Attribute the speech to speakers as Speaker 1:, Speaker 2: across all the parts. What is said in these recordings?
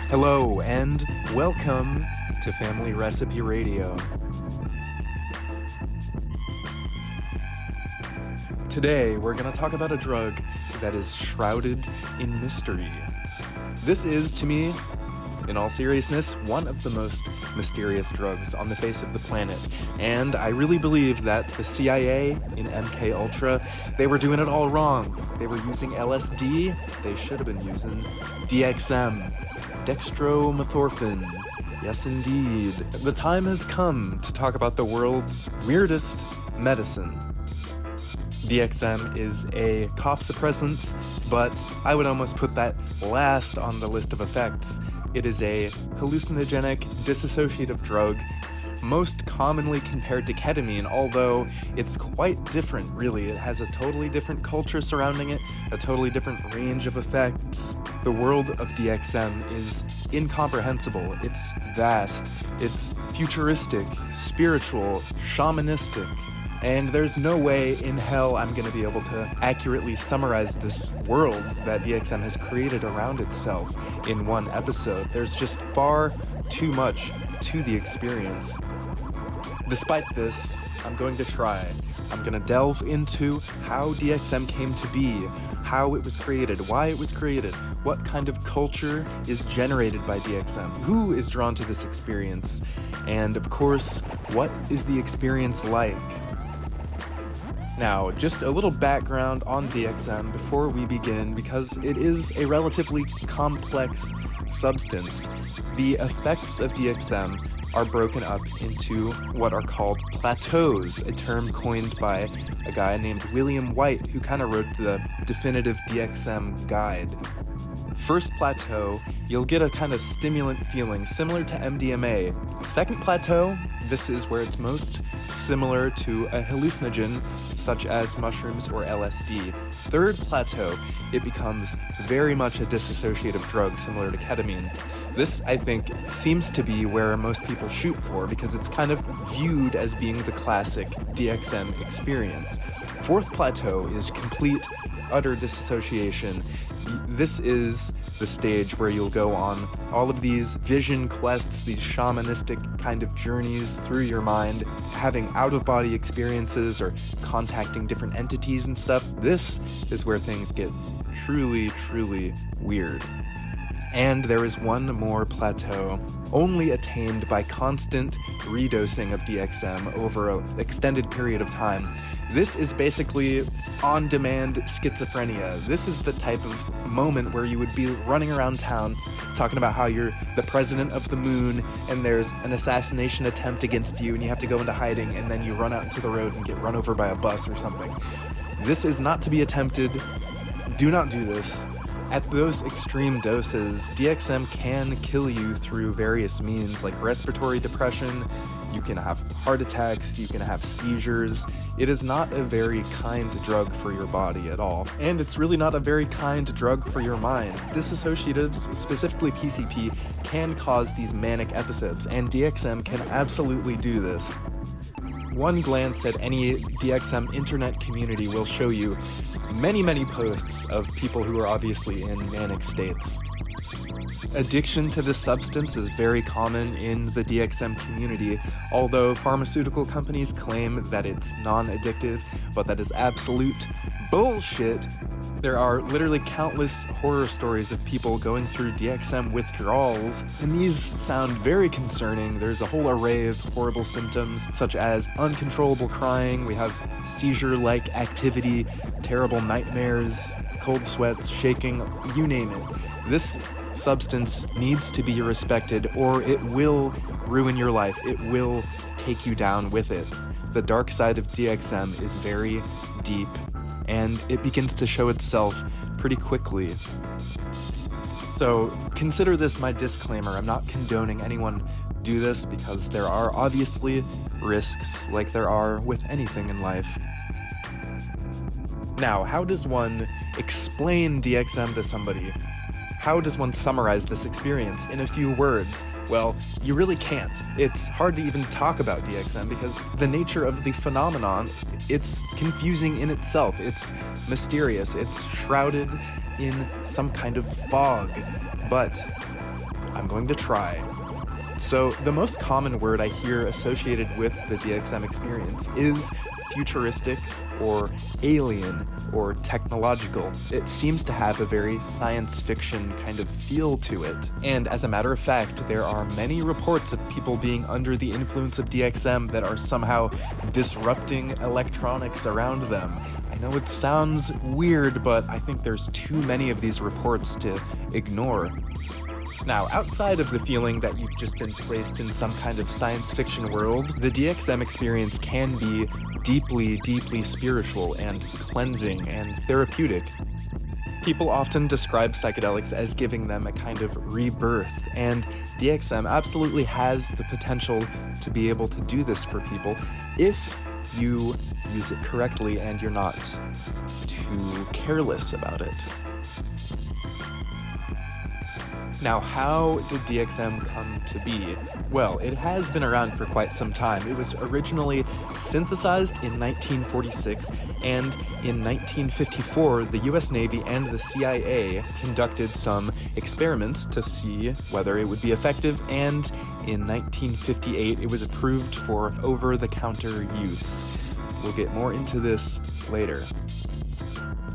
Speaker 1: Hello and welcome to Family Recipe Radio. Today we're going to talk about a drug that is shrouded in mystery. This is, to me, in all seriousness, one of the most mysterious drugs on the face of the planet. And I really believe that the CIA in MK Ultra, they were doing it all wrong. They were using LSD. They should have been using DXM. Dextromethorphan. Yes, indeed. The time has come to talk about the world's weirdest medicine. DXM is a cough suppressant, but I would almost put that last on the list of effects. It is a hallucinogenic, dissociative drug, most commonly compared to ketamine, although it's quite different, really. It has a totally different culture surrounding it, a totally different range of effects. The world of DXM is incomprehensible. It's vast. It's futuristic, spiritual, shamanistic. And there's no way in hell I'm going to be able to accurately summarize this world that DXM has created around itself in one episode. There's just far too much to the experience. Despite this, I'm going to try. I'm going to delve into how DXM came to be, how it was created, why it was created, what kind of culture is generated by DXM, who is drawn to this experience, and of course, what is the experience like? Now, just a little background on DXM before we begin, because it is a relatively complex substance. The effects of DXM are broken up into what are called plateaus, a term coined by a guy named William White, who kind of wrote the definitive DXM guide. First plateau, you'll get a kind of stimulant feeling similar to MDMA. Second plateau, this is where it's most similar to a hallucinogen such as mushrooms or LSD. Third plateau, it becomes very much a dissociative drug similar to ketamine. This, I think, seems to be where most people shoot for because it's kind of viewed as being the classic DXM experience. Fourth plateau is complete, utter dissociation. This is the stage where you'll go on all of these vision quests, these shamanistic kind of journeys through your mind, having out-of-body experiences or contacting different entities and stuff. This is where things get truly, truly weird. And there is one more plateau, only attained by constant redosing of DXM over an extended period of time. This is basically on-demand schizophrenia. This is the type of moment where you would be running around town talking about how you're the president of the moon and there's an assassination attempt against you and you have to go into hiding, and then you run out into the road and get run over by a bus or something. This is not to be attempted. Do not do this. At those extreme doses, DXM can kill you through various means like respiratory depression. You can have heart attacks, you can have seizures. It is not a very kind drug for your body at all. And it's really not a very kind drug for your mind. Dissociatives, specifically PCP, can cause these manic episodes, and DXM can absolutely do this. One glance at any DXM internet community will show you many, many posts of people who are obviously in manic states. Addiction to this substance is very common in the DXM community, although pharmaceutical companies claim that it's non-addictive, but that is absolute bullshit. There are literally countless horror stories of people going through DXM withdrawals, and these sound very concerning. There's a whole array of horrible symptoms, such as uncontrollable crying, we have seizure-like activity, terrible nightmares, cold sweats, shaking, you name it. This substance needs to be respected, or it will ruin your life. It will take you down with it. The dark side of DXM is very deep, and it begins to show itself pretty quickly. So consider this my disclaimer. I'm not condoning anyone do this because there are obviously risks like there are with anything in life. Now, how does one explain DXM to somebody? How does one summarize this experience in a few words? Well, you really can't. It's hard to even talk about DXM because the nature of the phenomenon, it's confusing in itself. It's mysterious. It's shrouded in some kind of fog, but I'm going to try. So the most common word I hear associated with the DXM experience is futuristic or alien or technological. It seems to have a very science fiction kind of feel to it. And as a matter of fact, there are many reports of people being under the influence of DXM that are somehow disrupting electronics around them. I know it sounds weird, but I think there's too many of these reports to ignore. Now, outside of the feeling that you've just been placed in some kind of science fiction world, the DXM experience can be deeply, deeply spiritual and cleansing and therapeutic. People often describe psychedelics as giving them a kind of rebirth, and DXM absolutely has the potential to be able to do this for people if you use it correctly and you're not too careless about it. Now, how did DXM come to be? Well, it has been around for quite some time. It was originally synthesized in 1946, and in 1954, the US Navy and the CIA conducted some experiments to see whether it would be effective, and in 1958, it was approved for over-the-counter use. We'll get more into this later.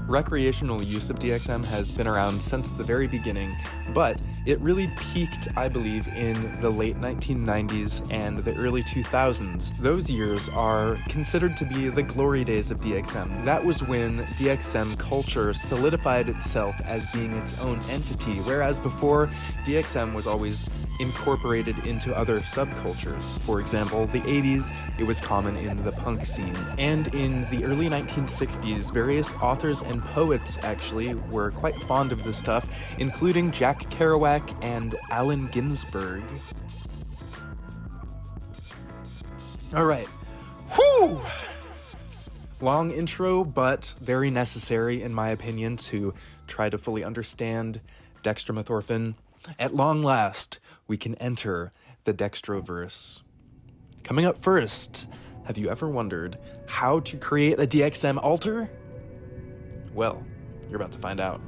Speaker 1: Recreational use of DXM has been around since the very beginning, but it really peaked, I believe, in the late 1990s and the early 2000s. Those years are considered to be the glory days of DXM. That was when DXM culture solidified itself as being its own entity, whereas before, DXM was always incorporated into other subcultures. For example, the 80s, it was common in the punk scene. And in the early 1960s, various authors and poets actually were quite fond of this stuff, including Jack Kerouac and Allen Ginsberg. Alright. Whew! Long intro, but very necessary in my opinion to try to fully understand Dextromethorphan. At long last, we can enter the Dextroverse. Coming up first, have you ever wondered how to create a DXM altar? Well, you're about to find out.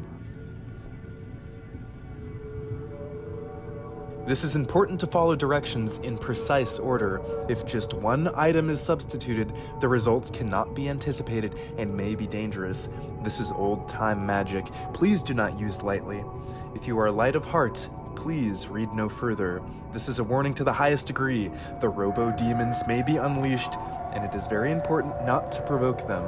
Speaker 1: This is important to follow directions in precise order. If just one item is substituted, the results cannot be anticipated and may be dangerous. This is old-time magic. Please do not use lightly. If you are light of heart, please read no further. This is a warning to the highest degree. The robo-demons may be unleashed, and it is very important not to provoke them.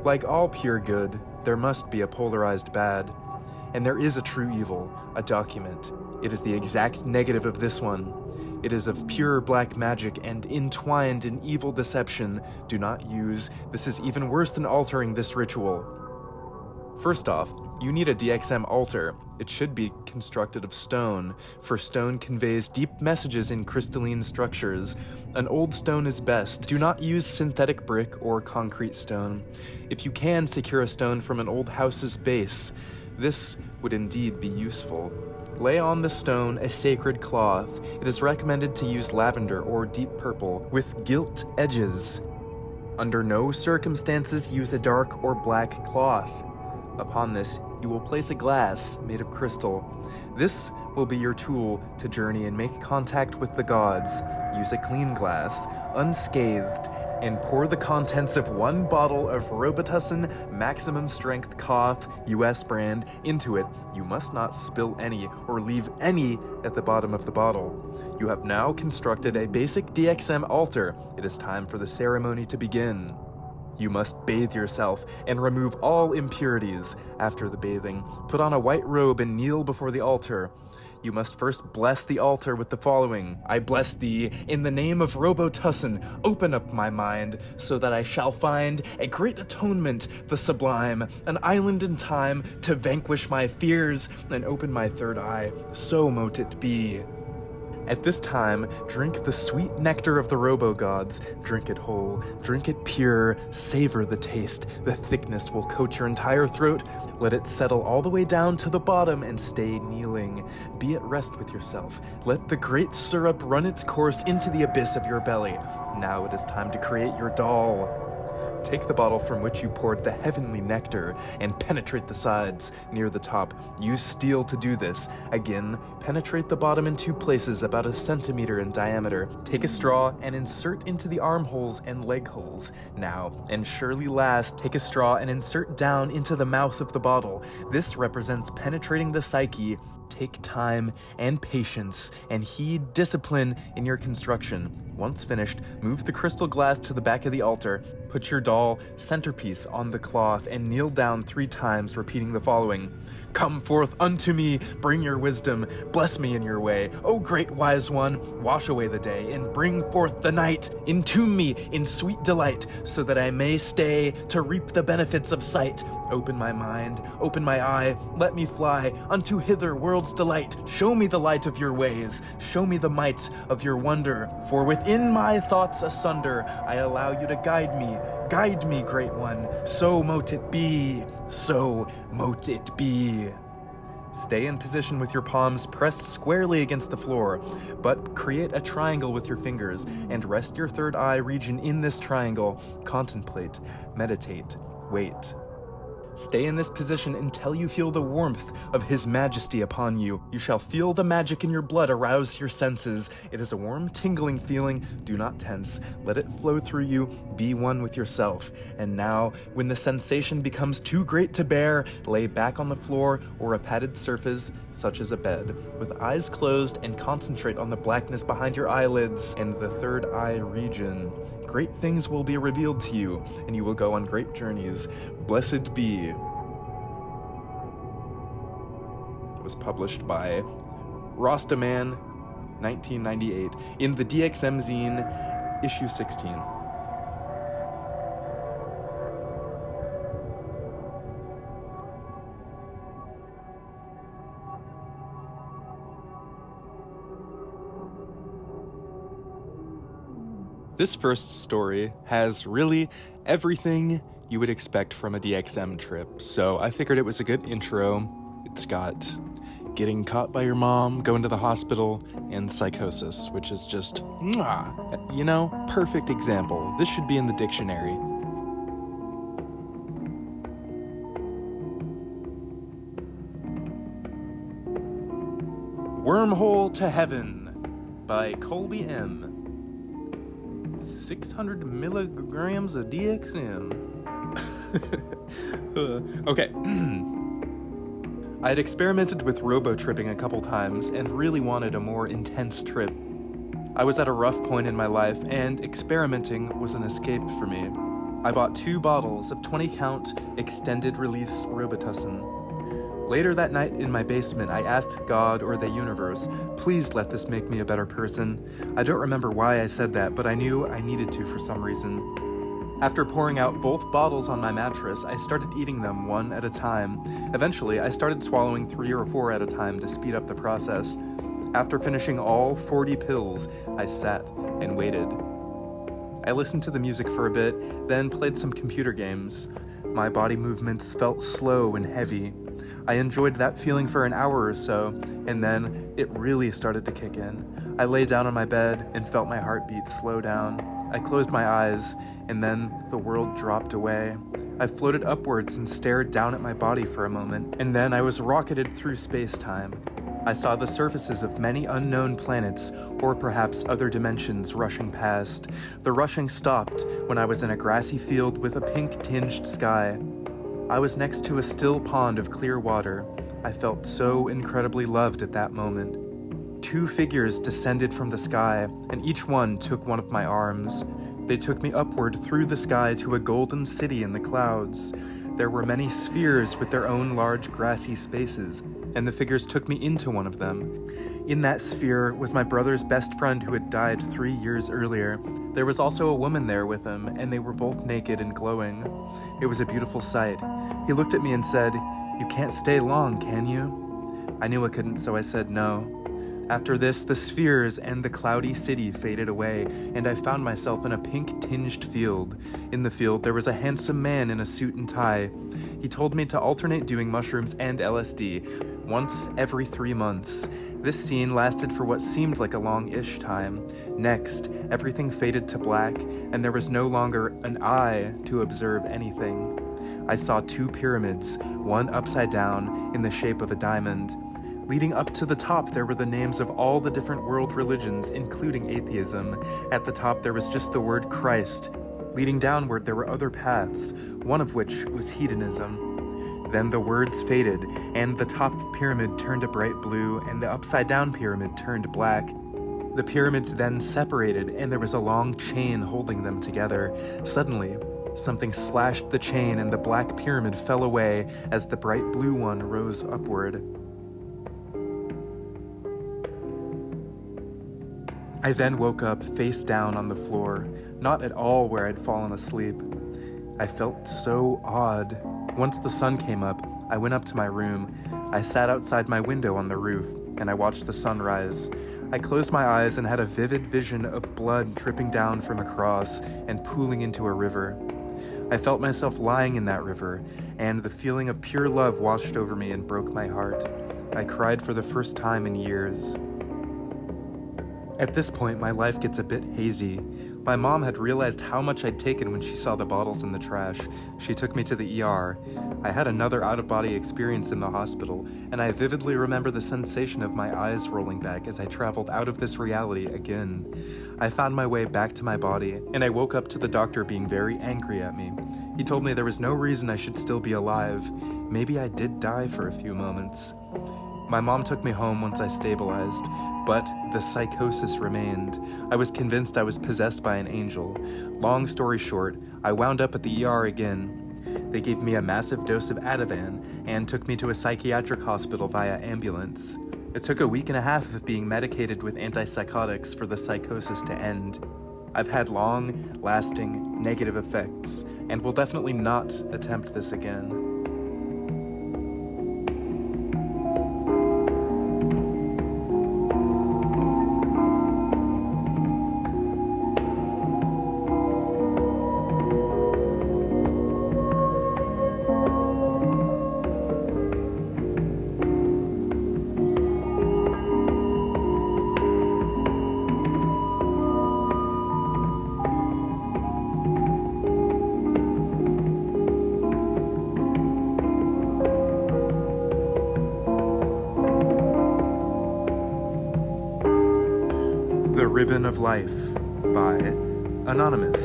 Speaker 1: Like all pure good, there must be a polarized bad. And there is a true evil, a document. It is the exact negative of this one. It is of pure black magic and entwined in evil deception. Do not use. This is even worse than altering this ritual. First off, you need a DXM altar. It should be constructed of stone, for stone conveys deep messages in crystalline structures. An old stone is best. Do not use synthetic brick or concrete stone. If you can secure a stone from an old house's base, this would indeed be useful. Lay on the stone a sacred cloth. It is recommended to use lavender or deep purple with gilt edges. Under no circumstances use a dark or black cloth. Upon this, you will place a glass made of crystal. This will be your tool to journey and make contact with the gods. Use a clean glass, unscathed, and pour the contents of one bottle of Robitussin Maximum Strength Cough US brand into it. You must not spill any or leave any at the bottom of the bottle. You have now constructed a basic DXM altar. It is time for the ceremony to begin. You must bathe yourself and remove all impurities. After the bathing, put on a white robe and kneel before the altar. You must first bless the altar with the following. I bless thee in the name of Robotussin. Open up my mind so that I shall find a great atonement, the sublime, an island in time to vanquish my fears and open my third eye. So mote it be. At this time, drink the sweet nectar of the robo-gods. Drink it whole, drink it pure, savor the taste. The thickness will coat your entire throat. Let it settle all the way down to the bottom and stay kneeling. Be at rest with yourself. Let the great syrup run its course into the abyss of your belly. Now it is time to create your doll. Take the bottle from which you poured the heavenly nectar and penetrate the sides near the top. Use steel to do this. Again, penetrate the bottom in 2 places about 1 centimeter in diameter. Take a straw and insert into the armholes and leg holes. Now, and surely last, take a straw and insert down into the mouth of the bottle. This represents penetrating the psyche. Take time and patience and heed discipline in your construction. Once finished, move the crystal glass to the back of the altar, put your doll centerpiece on the cloth, and kneel down 3 times, repeating the following. Come forth unto me, bring your wisdom, bless me in your way. O great wise one, wash away the day, and bring forth the night. Entomb me in sweet delight, so that I may stay to reap the benefits of sight. Open my mind, open my eye, let me fly unto hither world's delight. Show me the light of your ways, show me the might of your wonder. For within my thoughts asunder, I allow you to guide me, great one. So mote it be, so mote it be. Stay in position with your palms pressed squarely against the floor, but create a triangle with your fingers and rest your third eye region in this triangle. Contemplate, meditate, wait. Stay in this position until you feel the warmth of His Majesty upon you. You shall feel the magic in your blood arouse your senses. It is a warm, tingling feeling. Do not tense. Let it flow through you. Be one with yourself. And now, when the sensation becomes too great to bear, lay back on the floor or a padded surface, such as a bed, with eyes closed, and concentrate on the blackness behind your eyelids and the third eye region. Great things will be revealed to you, and you will go on great journeys. Blessed be. It was published by Rostaman, 1998, in the DXM zine, issue 16. This first story has really everything you would expect from a DXM trip, so I figured it was a good intro. It's got getting caught by your mom, going to the hospital, and psychosis, which is just, perfect example. This should be in the dictionary. Wormhole to Heaven by Colby M. 600 milligrams of DXM. Okay. I had experimented with Robotripping a couple times and really wanted a more intense trip. I was at a rough point in my life, and experimenting was an escape for me. I bought 2 bottles of 20-count extended-release Robitussin. Later that night in my basement, I asked God or the universe, please let this make me a better person. I don't remember why I said that, but I knew I needed to for some reason. After pouring out both bottles on my mattress, I started eating them one at a time. Eventually, I started swallowing 3 or 4 at a time to speed up the process. After finishing all 40 pills, I sat and waited. I listened to the music for a bit, then played some computer games. My body movements felt slow and heavy. I enjoyed that feeling for an hour or so, and then it really started to kick in. I lay down on my bed and felt my heartbeat slow down. I closed my eyes, and then the world dropped away. I floated upwards and stared down at my body for a moment, and then I was rocketed through space-time. I saw the surfaces of many unknown planets, or perhaps other dimensions, rushing past. The rushing stopped when I was in a grassy field with a pink-tinged sky. I was next to a still pond of clear water. I felt so incredibly loved at that moment. 2 figures descended from the sky, and each one took one of my arms. They took me upward through the sky to a golden city in the clouds. There were many spheres with their own large grassy spaces, and the figures took me into one of them. In that sphere was my brother's best friend who had died 3 years earlier. There was also a woman there with him, and they were both naked and glowing. It was a beautiful sight. He looked at me and said, "You can't stay long, can you?" I knew I couldn't, so I said no. After this, the spheres and the cloudy city faded away, and I found myself in a pink-tinged field. In the field, there was a handsome man in a suit and tie. He told me to alternate doing mushrooms and LSD, once every 3 months. This scene lasted for what seemed like a long-ish time. Next, everything faded to black, and there was no longer an eye to observe anything. I saw 2 pyramids, one upside down, in the shape of a diamond. Leading up to the top, there were the names of all the different world religions, including atheism. At the top, there was just the word Christ. Leading downward, there were other paths, one of which was hedonism. Then the words faded, and the top pyramid turned a bright blue, and the upside-down pyramid turned black. The pyramids then separated, and there was a long chain holding them together. Suddenly, something slashed the chain, and the black pyramid fell away as the bright blue one rose upward. I then woke up face down on the floor, not at all where I'd fallen asleep. I felt so odd. Once the sun came up, I went up to my room. I sat outside my window on the roof, and I watched the sunrise. I closed my eyes and had a vivid vision of blood dripping down from a cross and pooling into a river. I felt myself lying in that river, and the feeling of pure love washed over me and broke my heart. I cried for the first time in years. At this point, my life gets a bit hazy. My mom had realized how much I'd taken when she saw the bottles in the trash. She took me to the ER. I had another out-of-body experience in the hospital, and I vividly remember the sensation of my eyes rolling back as I traveled out of this reality again. I found my way back to my body, and I woke up to the doctor being very angry at me. He told me there was no reason I should still be alive. Maybe I did die for a few moments. My mom took me home once I stabilized, but the psychosis remained. I was convinced I was possessed by an angel. Long story short, I wound up at the ER again. They gave me a massive dose of Ativan and took me to a psychiatric hospital via ambulance. It took a week and a half of being medicated with antipsychotics for the psychosis to end. I've had long, lasting, negative effects, and will definitely not attempt this again. The Ribbon of Life by Anonymous.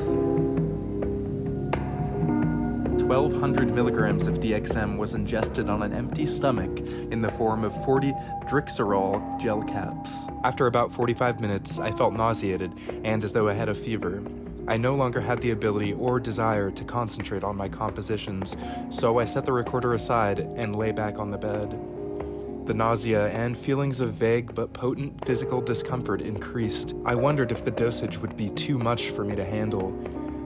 Speaker 1: 1,200 milligrams of DXM was ingested on an empty stomach in the form of 40 Drixerol gel caps. After about 45 minutes, I felt nauseated and as though I had a fever. I no longer had the ability or desire to concentrate on my compositions, so I set the recorder aside and lay back on the bed. The nausea and feelings of vague but potent physical discomfort increased. I wondered if the dosage would be too much for me to handle.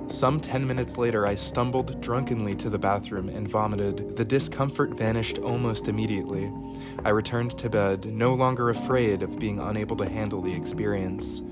Speaker 1: Some 10 minutes later, I stumbled drunkenly to the bathroom and vomited. The discomfort vanished almost immediately. I returned to bed, no longer afraid of being unable to handle the experience.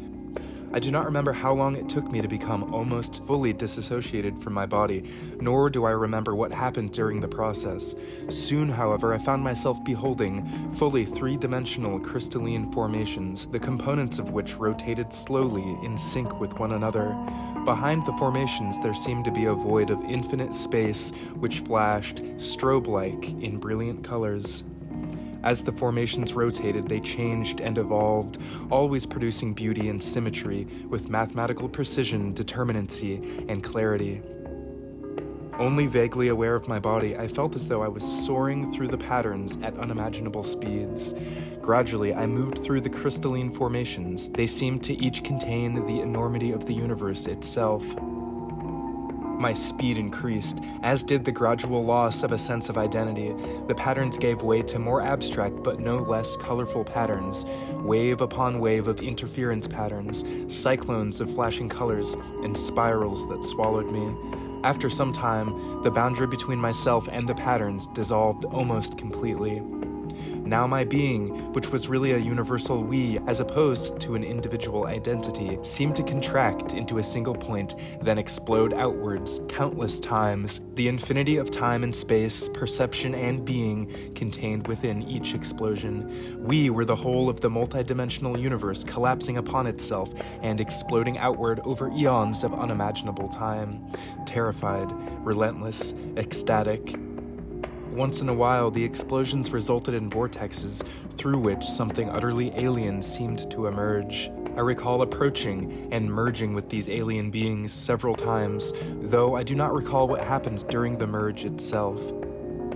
Speaker 1: I do not remember how long it took me to become almost fully disassociated from my body, nor do I remember what happened during the process. Soon, however, I found myself beholding fully three-dimensional crystalline formations, the components of which rotated slowly in sync with one another. Behind the formations there seemed to be a void of infinite space which flashed, strobe-like, in brilliant colors. As the formations rotated, they changed and evolved, always producing beauty and symmetry with mathematical precision, determinacy, and clarity. Only vaguely aware of my body, I felt as though I was soaring through the patterns at unimaginable speeds. Gradually, I moved through the crystalline formations. They seemed to each contain the enormity of the universe itself. My speed increased, as did the gradual loss of a sense of identity. The patterns gave way to more abstract but no less colorful patterns, wave upon wave of interference patterns, cyclones of flashing colors, and spirals that swallowed me. After some time, the boundary between myself and the patterns dissolved almost completely. Now my being, which was really a universal we as opposed to an individual identity, seemed to contract into a single point, then explode outwards countless times, the infinity of time and space, perception and being contained within each explosion. We were the whole of the multidimensional universe collapsing upon itself and exploding outward over eons of unimaginable time. Terrified, relentless, ecstatic. Once in a while, the explosions resulted in vortexes through which something utterly alien seemed to emerge. I recall approaching and merging with these alien beings several times, though I do not recall what happened during the merge itself.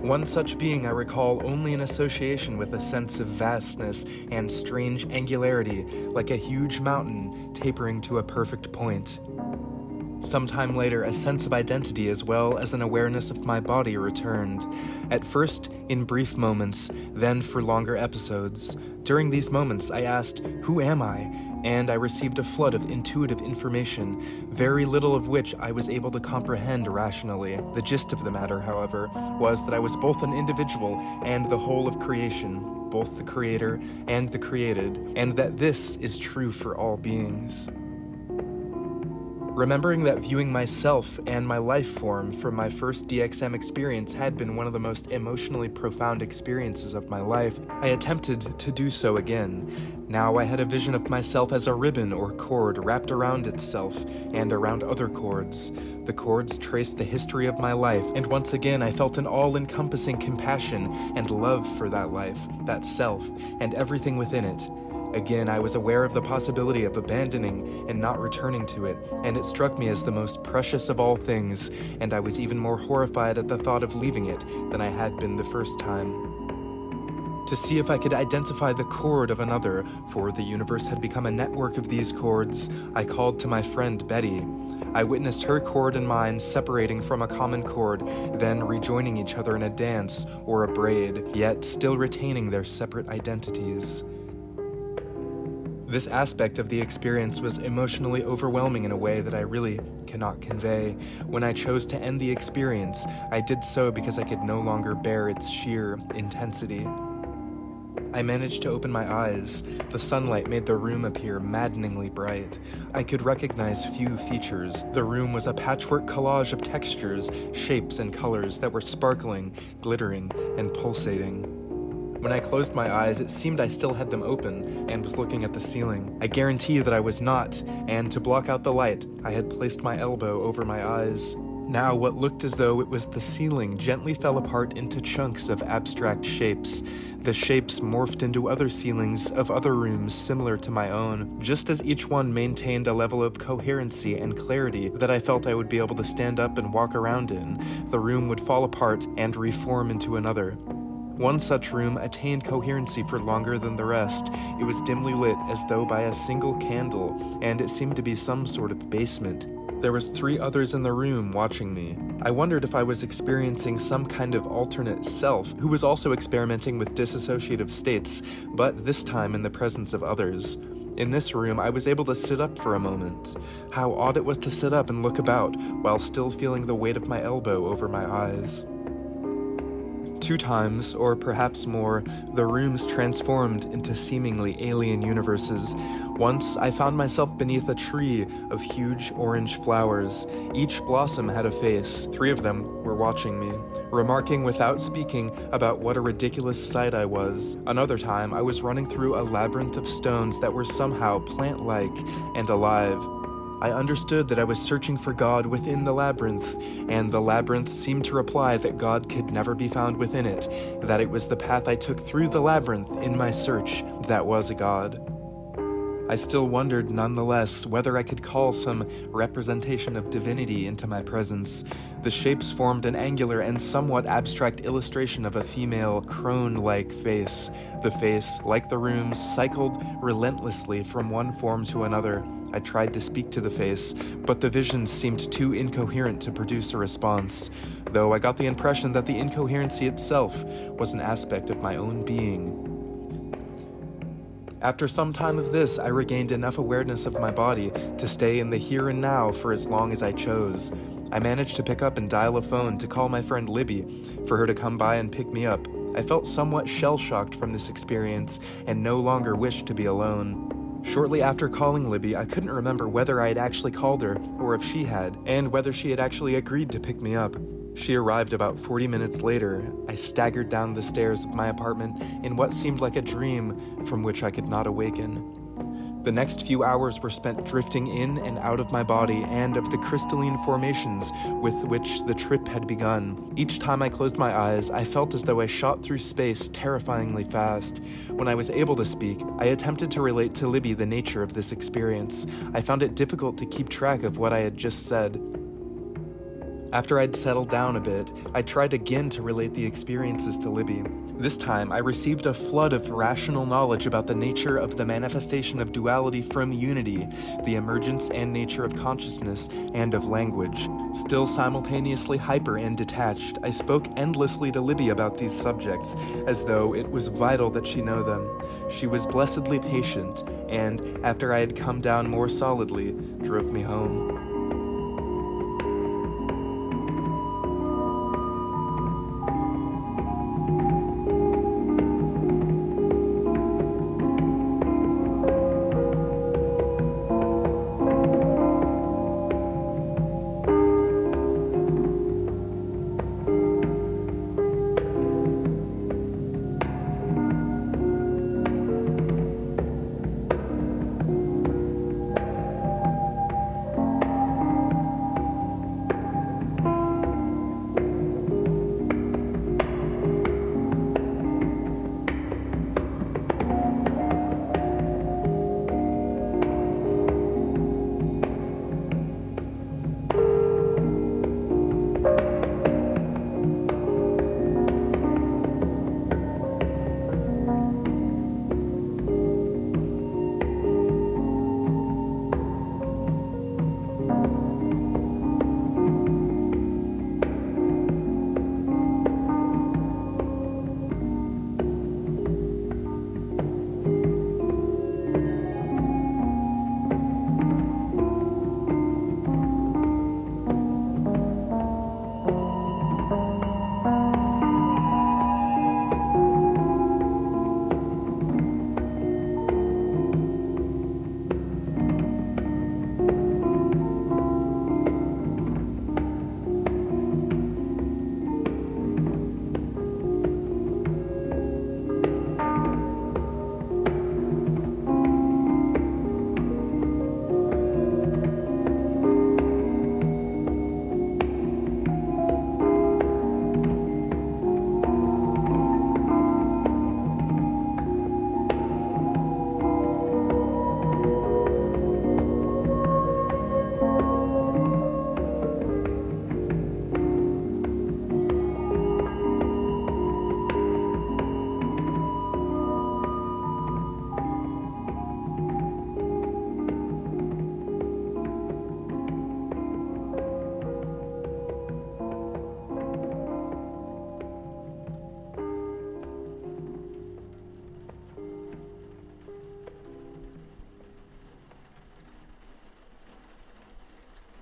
Speaker 1: One such being I recall only in association with a sense of vastness and strange angularity, like a huge mountain tapering to a perfect point. Sometime later, a sense of identity as well as an awareness of my body returned. At first, in brief moments, then for longer episodes. During these moments, I asked, "Who am I?" And I received a flood of intuitive information, very little of which I was able to comprehend rationally. The gist of the matter, however, was that I was both an individual and the whole of creation, both the creator and the created, and that this is true for all beings. Remembering that viewing myself and my life form from my first DXM experience had been one of the most emotionally profound experiences of my life, I attempted to do so again. Now I had a vision of myself as a ribbon or cord wrapped around itself and around other cords. The cords traced the history of my life, and once again I felt an all-encompassing compassion and love for that life, that self, and everything within it. Again, I was aware of the possibility of abandoning and not returning to it, and it struck me as the most precious of all things, and I was even more horrified at the thought of leaving it than I had been the first time. To see if I could identify the cord of another, for the universe had become a network of these cords, I called to my friend Betty. I witnessed her cord and mine separating from a common cord, then rejoining each other in a dance or a braid, yet still retaining their separate identities. This aspect of the experience was emotionally overwhelming in a way that I really cannot convey. When I chose to end the experience, I did so because I could no longer bear its sheer intensity. I managed to open my eyes. The sunlight made the room appear maddeningly bright. I could recognize few features. The room was a patchwork collage of textures, shapes, and colors that were sparkling, glittering, and pulsating. When I closed my eyes, it seemed I still had them open and was looking at the ceiling. I guarantee that I was not, and to block out the light, I had placed my elbow over my eyes. Now what looked as though it was the ceiling gently fell apart into chunks of abstract shapes. The shapes morphed into other ceilings of other rooms similar to my own, just as each one maintained a level of coherency and clarity that I felt I would be able to stand up and walk around in. The room would fall apart and reform into another. One such room attained coherency for longer than the rest. It was dimly lit as though by a single candle, and it seemed to be some sort of basement. There was 3 others in the room watching me. I wondered if I was experiencing some kind of alternate self who was also experimenting with dissociative states, but this time in the presence of others. In this room, I was able to sit up for a moment. How odd it was to sit up and look about while still feeling the weight of my elbow over my eyes. 2 times, or perhaps more, the rooms transformed into seemingly alien universes. Once, I found myself beneath a tree of huge orange flowers. Each blossom had a face. 3 of them were watching me, remarking without speaking about what a ridiculous sight I was. Another time, I was running through a labyrinth of stones that were somehow plant-like and alive. I understood that I was searching for God within the labyrinth, and the labyrinth seemed to reply that God could never be found within it, that it was the path I took through the labyrinth in my search that was a God. I still wondered nonetheless whether I could call some representation of divinity into my presence. The shapes formed an angular and somewhat abstract illustration of a female crone-like face. The face, like the rooms, cycled relentlessly from one form to another. I tried to speak to the face, but the visions seemed too incoherent to produce a response, though I got the impression that the incoherency itself was an aspect of my own being. After some time of this, I regained enough awareness of my body to stay in the here and now for as long as I chose. I managed to pick up and dial a phone to call my friend Libby for her to come by and pick me up. I felt somewhat shell-shocked from this experience and no longer wished to be alone. Shortly after calling Libby, I couldn't remember whether I had actually called her or if she had, and whether she had actually agreed to pick me up. She arrived about 40 minutes later. I staggered down the stairs of my apartment in what seemed like a dream from which I could not awaken. The next few hours were spent drifting in and out of my body and of the crystalline formations with which the trip had begun. Each time I closed my eyes, I felt as though I shot through space terrifyingly fast. When I was able to speak, I attempted to relate to Libby the nature of this experience. I found it difficult to keep track of what I had just said. After I'd settled down a bit, I tried again to relate the experiences to Libby. This time, I received a flood of rational knowledge about the nature of the manifestation of duality from unity, the emergence and nature of consciousness, and of language. Still simultaneously hyper and detached, I spoke endlessly to Libby about these subjects, as though it was vital that she know them. She was blessedly patient, and, after I had come down more solidly, drove me home.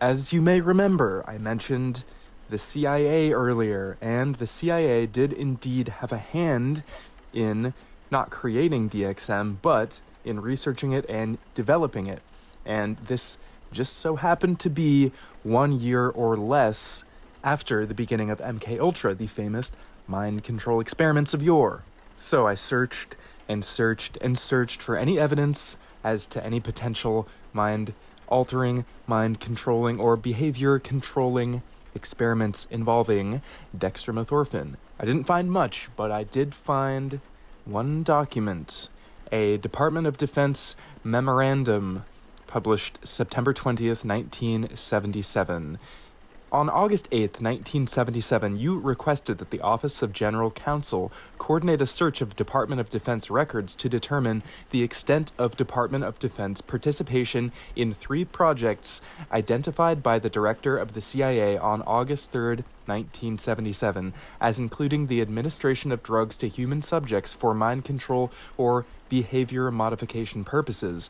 Speaker 1: As you may remember, I mentioned the CIA earlier, and the CIA did indeed have a hand in not creating DXM, but in researching it and developing it. And this just so happened to be 1 year or less after the beginning of MKUltra, the famous mind control experiments of yore. So I searched and searched and searched for any evidence as to any potential mind-altering, mind-controlling, or behavior-controlling experiments involving Dextromethorphan. I didn't find much, but I did find one document, a Department of Defense memorandum published September 20th, 1977. On August 8th, 1977, you requested that the Office of General Counsel coordinate a search of Department of Defense records to determine the extent of Department of Defense participation in 3 projects identified by the Director of the CIA on August 3rd, 1977, as including the administration of drugs to human subjects for mind control or behavior modification purposes.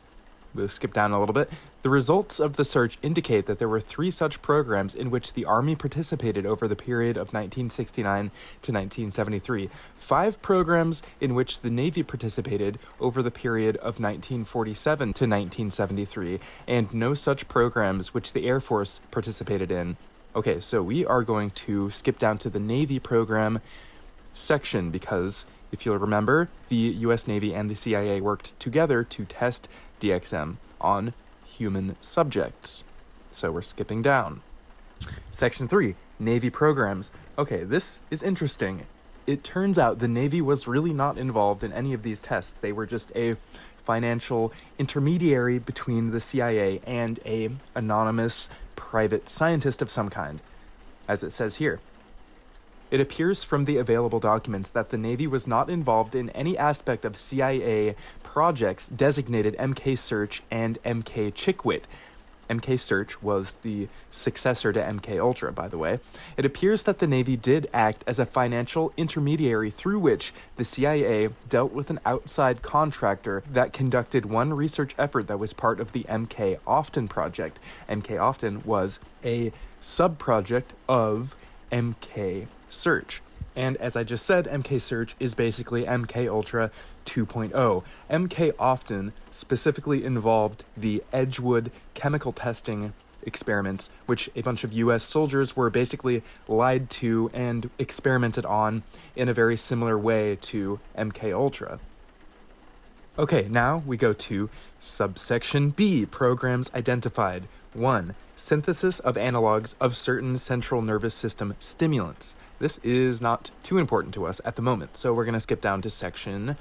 Speaker 1: we'll skip down a little bit. The results of the search indicate that there were 3 such programs in which the Army participated over the period of 1969 to 1973, 5 programs in which the Navy participated over the period of 1947 to 1973, and no such programs which the Air Force participated in. Okay, so we are going to skip down to the Navy program section because, if you'll remember, the US Navy and the CIA worked together to test DXM on human subjects. So we're skipping down. Section 3, Navy programs. Okay, this is interesting. It turns out the Navy was really not involved in any of these tests. They were just a financial intermediary between the CIA and a anonymous private scientist of some kind, as it says here. It appears from the available documents that the Navy was not involved in any aspect of CIA projects designated MK Search and MK Chickwit. MK Search was the successor to MK Ultra, by the way. It appears that the Navy did act as a financial intermediary through which the CIA dealt with an outside contractor that conducted one research effort that was part of the MK Often project. MK Often was a sub-project of MK Search. And as I just said, MK Search is basically MK Ultra 2.0. MK Often specifically involved the Edgewood chemical testing experiments, which a bunch of US soldiers were basically lied to and experimented on in a very similar way to MK Ultra. Okay, now we go to subsection B, programs identified. 1. Synthesis of analogs of certain central nervous system stimulants. This is not too important to us at the moment, so we're going to skip down to section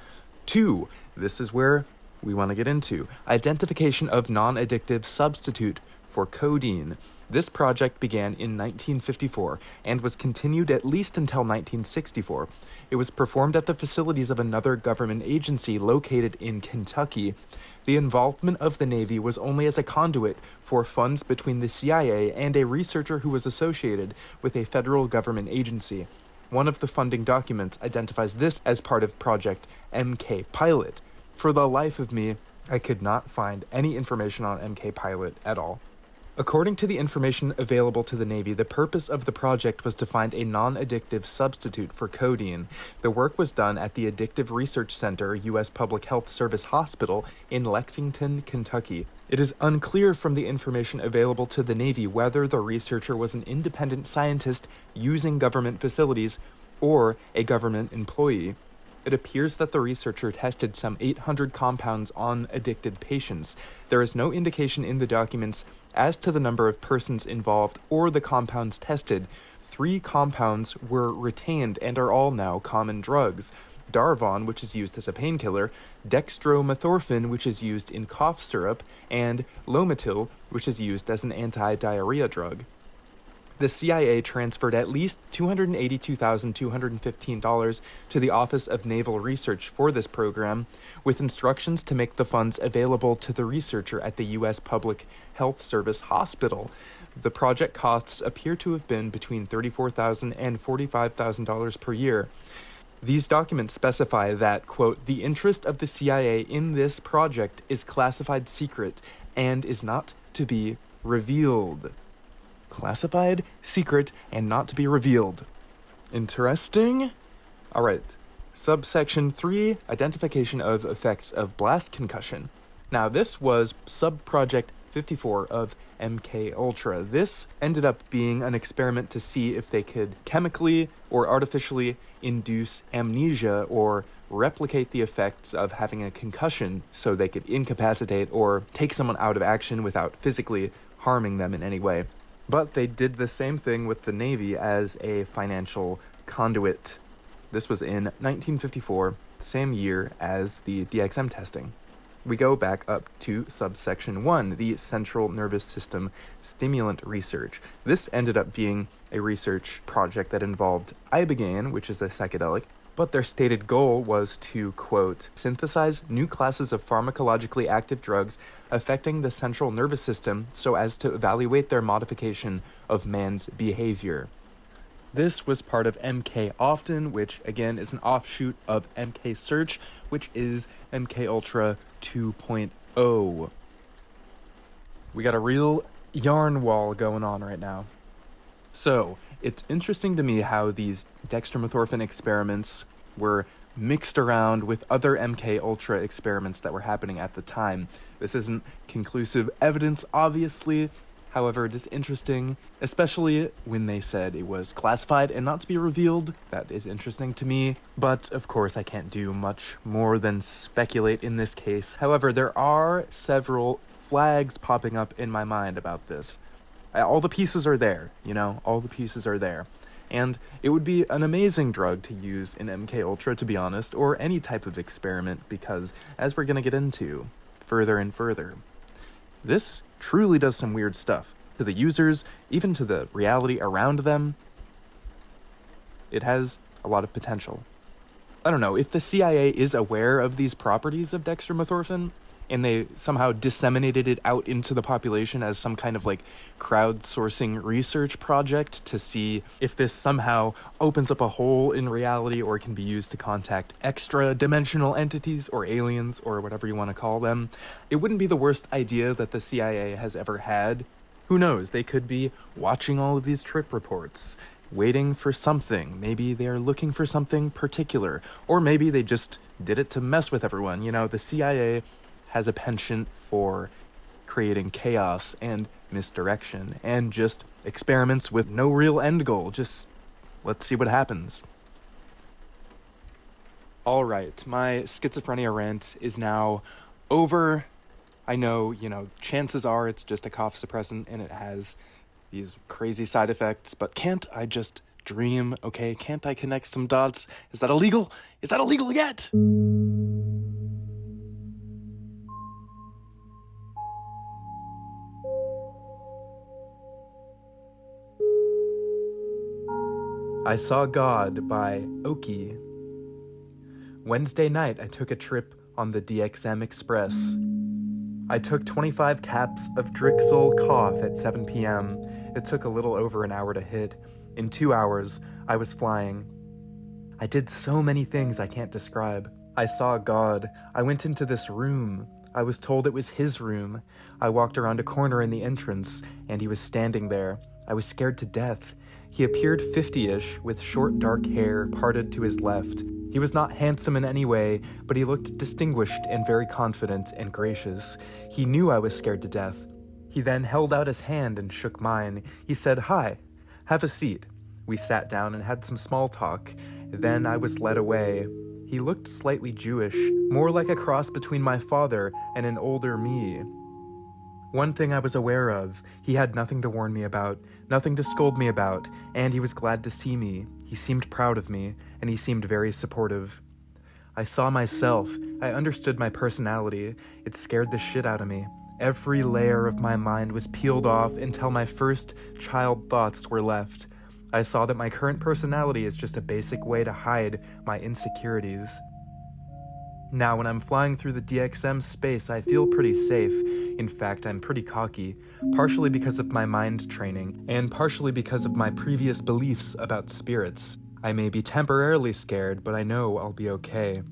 Speaker 1: 2. This is where we want to get into identification of non-addictive substitute for codeine. This project began in 1954 and was continued at least until 1964. It was performed at the facilities of another government agency located in Kentucky. The involvement of the Navy was only as a conduit for funds between the CIA and a researcher who was associated with a federal government agency. One of the funding documents identifies this as part of Project MK Pilot. For the life of me, I could not find any information on MK Pilot at all. According to the information available to the Navy, the purpose of the project was to find a non-addictive substitute for codeine. The work was done at the Addictive Research Center, U.S. Public Health Service Hospital in Lexington, Kentucky. It is unclear from the information available to the Navy whether the researcher was an independent scientist using government facilities or a government employee. It appears that the researcher tested some 800 compounds on addicted patients. There is no indication in the documents as to the number of persons involved or the compounds tested. 3 compounds were retained and are all now common drugs. Darvon, which is used as a painkiller, Dextromethorphan, which is used in cough syrup, and Lomotil, which is used as an anti-diarrhea drug. The CIA transferred at least $282,215 to the Office of Naval Research for this program, with instructions to make the funds available to the researcher at the U.S. Public Health Service Hospital. The project costs appear to have been between $34,000 and $45,000 per year. These documents specify that, quote, the interest of the CIA in this project is classified secret and is not to be revealed. Classified, secret, and not to be revealed. Interesting? Alright. Subsection 3, identification of effects of blast concussion. Now, this was sub-project 54 of MK Ultra. This ended up being an experiment to see if they could chemically or artificially induce amnesia or replicate the effects of having a concussion so they could incapacitate or take someone out of action without physically harming them in any way. But they did the same thing with the Navy as a financial conduit. This was in 1954, the same year as the DXM testing. We go back up to subsection 1, the central nervous system stimulant research. This ended up being a research project that involved ibogaine, which is a psychedelic, but their stated goal was to, quote, synthesize new classes of pharmacologically active drugs affecting the central nervous system so as to evaluate their modification of man's behavior. This was part of MK Often, which again is an offshoot of MK Search, which is MK Ultra 2.0. We got a real yarn wall going on right now. So, it's interesting to me how these Dextromethorphan experiments were mixed around with other MK Ultra experiments that were happening at the time. This isn't conclusive evidence, obviously. However, it is interesting, especially when they said it was classified and not to be revealed. That is interesting to me, but of course I can't do much more than speculate in this case. However, there are several flags popping up in my mind about this. All the pieces are there, all the pieces are there. And it would be an amazing drug to use in MK Ultra, to be honest, or any type of experiment, because as we're going to get into further and further, this truly does some weird stuff to the users, even to the reality around them. It has a lot of potential. I don't know, if the CIA is aware of these properties of dextromethorphan, and they somehow disseminated it out into the population as some kind of crowdsourcing research project to see if this somehow opens up a hole in reality or can be used to contact extra dimensional entities or aliens or whatever you want to call them, it wouldn't be the worst idea that the CIA has ever had. Who knows, they could be watching all of these trip reports, waiting for something. Maybe they're looking for something particular, or maybe they just did it to mess with everyone. The CIA has a penchant for creating chaos and misdirection and just experiments with no real end goal. Just let's see what happens. All right, my schizophrenia rant is now over. I know, chances are it's just a cough suppressant and it has these crazy side effects, but can't I just dream, okay? Can't I connect some dots? Is that illegal? Is that illegal yet? I Saw God by Oki. Wednesday night, I took a trip on the DXM Express. I took 25 caps of Drixel Cough at 7 p.m. It took a little over an hour to hit. In 2 hours, I was flying. I did so many things I can't describe. I saw God. I went into this room. I was told it was his room. I walked around a corner in the entrance, and he was standing there. I was scared to death. He appeared 50-ish, with short dark hair parted to his left. He was not handsome in any way, but he looked distinguished and very confident and gracious. He knew I was scared to death. He then held out his hand and shook mine. He said, "Hi, have a seat." We sat down and had some small talk. Then I was led away. He looked slightly Jewish, more like a cross between my father and an older me. One thing I was aware of, he had nothing to warn me about, nothing to scold me about, and he was glad to see me. He seemed proud of me, and he seemed very supportive. I saw myself. I understood my personality. It scared the shit out of me. Every layer of my mind was peeled off until my first child thoughts were left. I saw that my current personality is just a basic way to hide my insecurities. Now, when I'm flying through the DXM space, I feel pretty safe. In fact, I'm pretty cocky, partially because of my mind training, and partially because of my previous beliefs about spirits. I may be temporarily scared, but I know I'll be okay.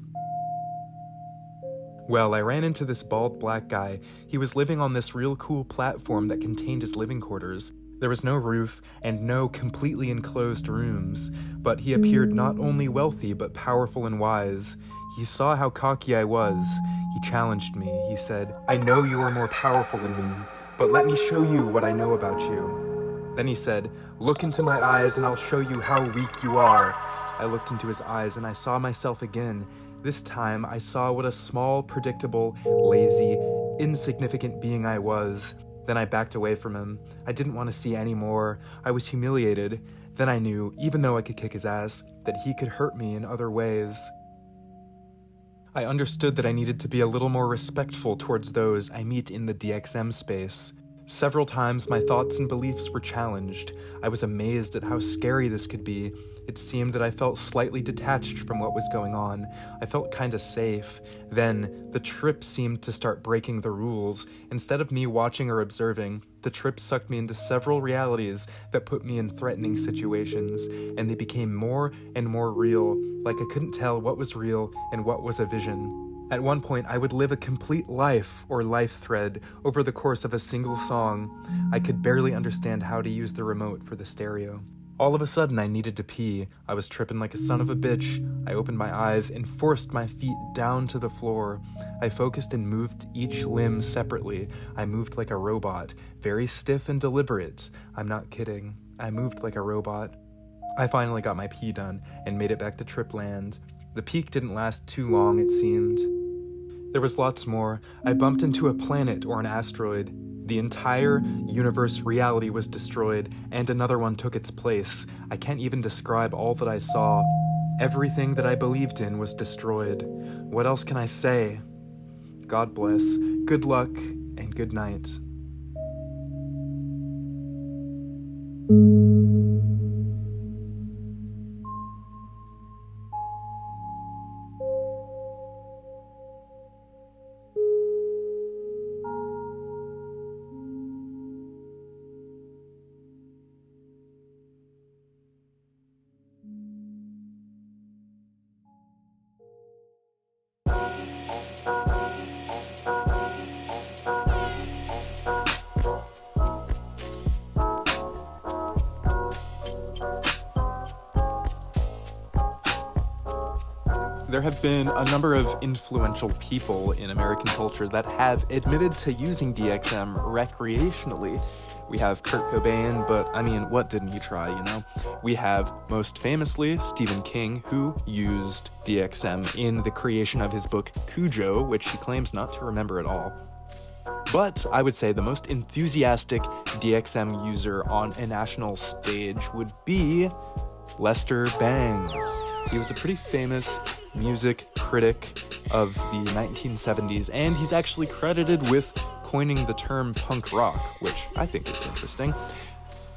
Speaker 1: Well, I ran into this bald black guy. He was living on this real cool platform that contained his living quarters. There was no roof and no completely enclosed rooms, but he appeared not only wealthy but powerful and wise. He saw how cocky I was. He challenged me. He said, "I know you are more powerful than me, but let me show you what I know about you." Then he said, "Look into my eyes and I'll show you how weak you are." I looked into his eyes and I saw myself again. This time I saw what a small, predictable, lazy, insignificant being I was. Then I backed away from him. I didn't want to see any more. I was humiliated. Then I knew, even though I could kick his ass, that he could hurt me in other ways. I understood that I needed to be a little more respectful towards those I meet in the DXM space. Several times my thoughts and beliefs were challenged. I was amazed at how scary this could be. It seemed that I felt slightly detached from what was going on. I felt kinda safe. Then, the trip seemed to start breaking the rules. Instead of me watching or observing, the trip sucked me into several realities that put me in threatening situations, and they became more and more real, like I couldn't tell what was real and what was a vision. At one point, I would live a complete life or life thread over the course of a single song. I could barely understand how to use the remote for the stereo. All of a sudden, I needed to pee. I was tripping like a son of a bitch. I opened my eyes and forced my feet down to the floor. I focused and moved each limb separately. I moved like a robot, very stiff and deliberate. I'm not kidding. I moved like a robot. I finally got my pee done and made it back to Tripland. The peak didn't last too long, it seemed. There was lots more. I bumped into a planet or an asteroid. The entire universe reality was destroyed, and another one took its place. I can't even describe all that I saw. Everything that I believed in was destroyed. What else can I say? God bless, good luck, and good night. There have been a number of influential people in American culture that have admitted to using DXM recreationally. We have Kurt Cobain, but I mean, what didn't he try, you know? We have, most famously, Stephen King, who used DXM in the creation of his book Cujo, which he claims not to remember at all. But I would say the most enthusiastic DXM user on a national stage would be Lester Bangs. He was a pretty famous music critic of the 1970s, and he's actually credited with coining the term punk rock, which I think is interesting.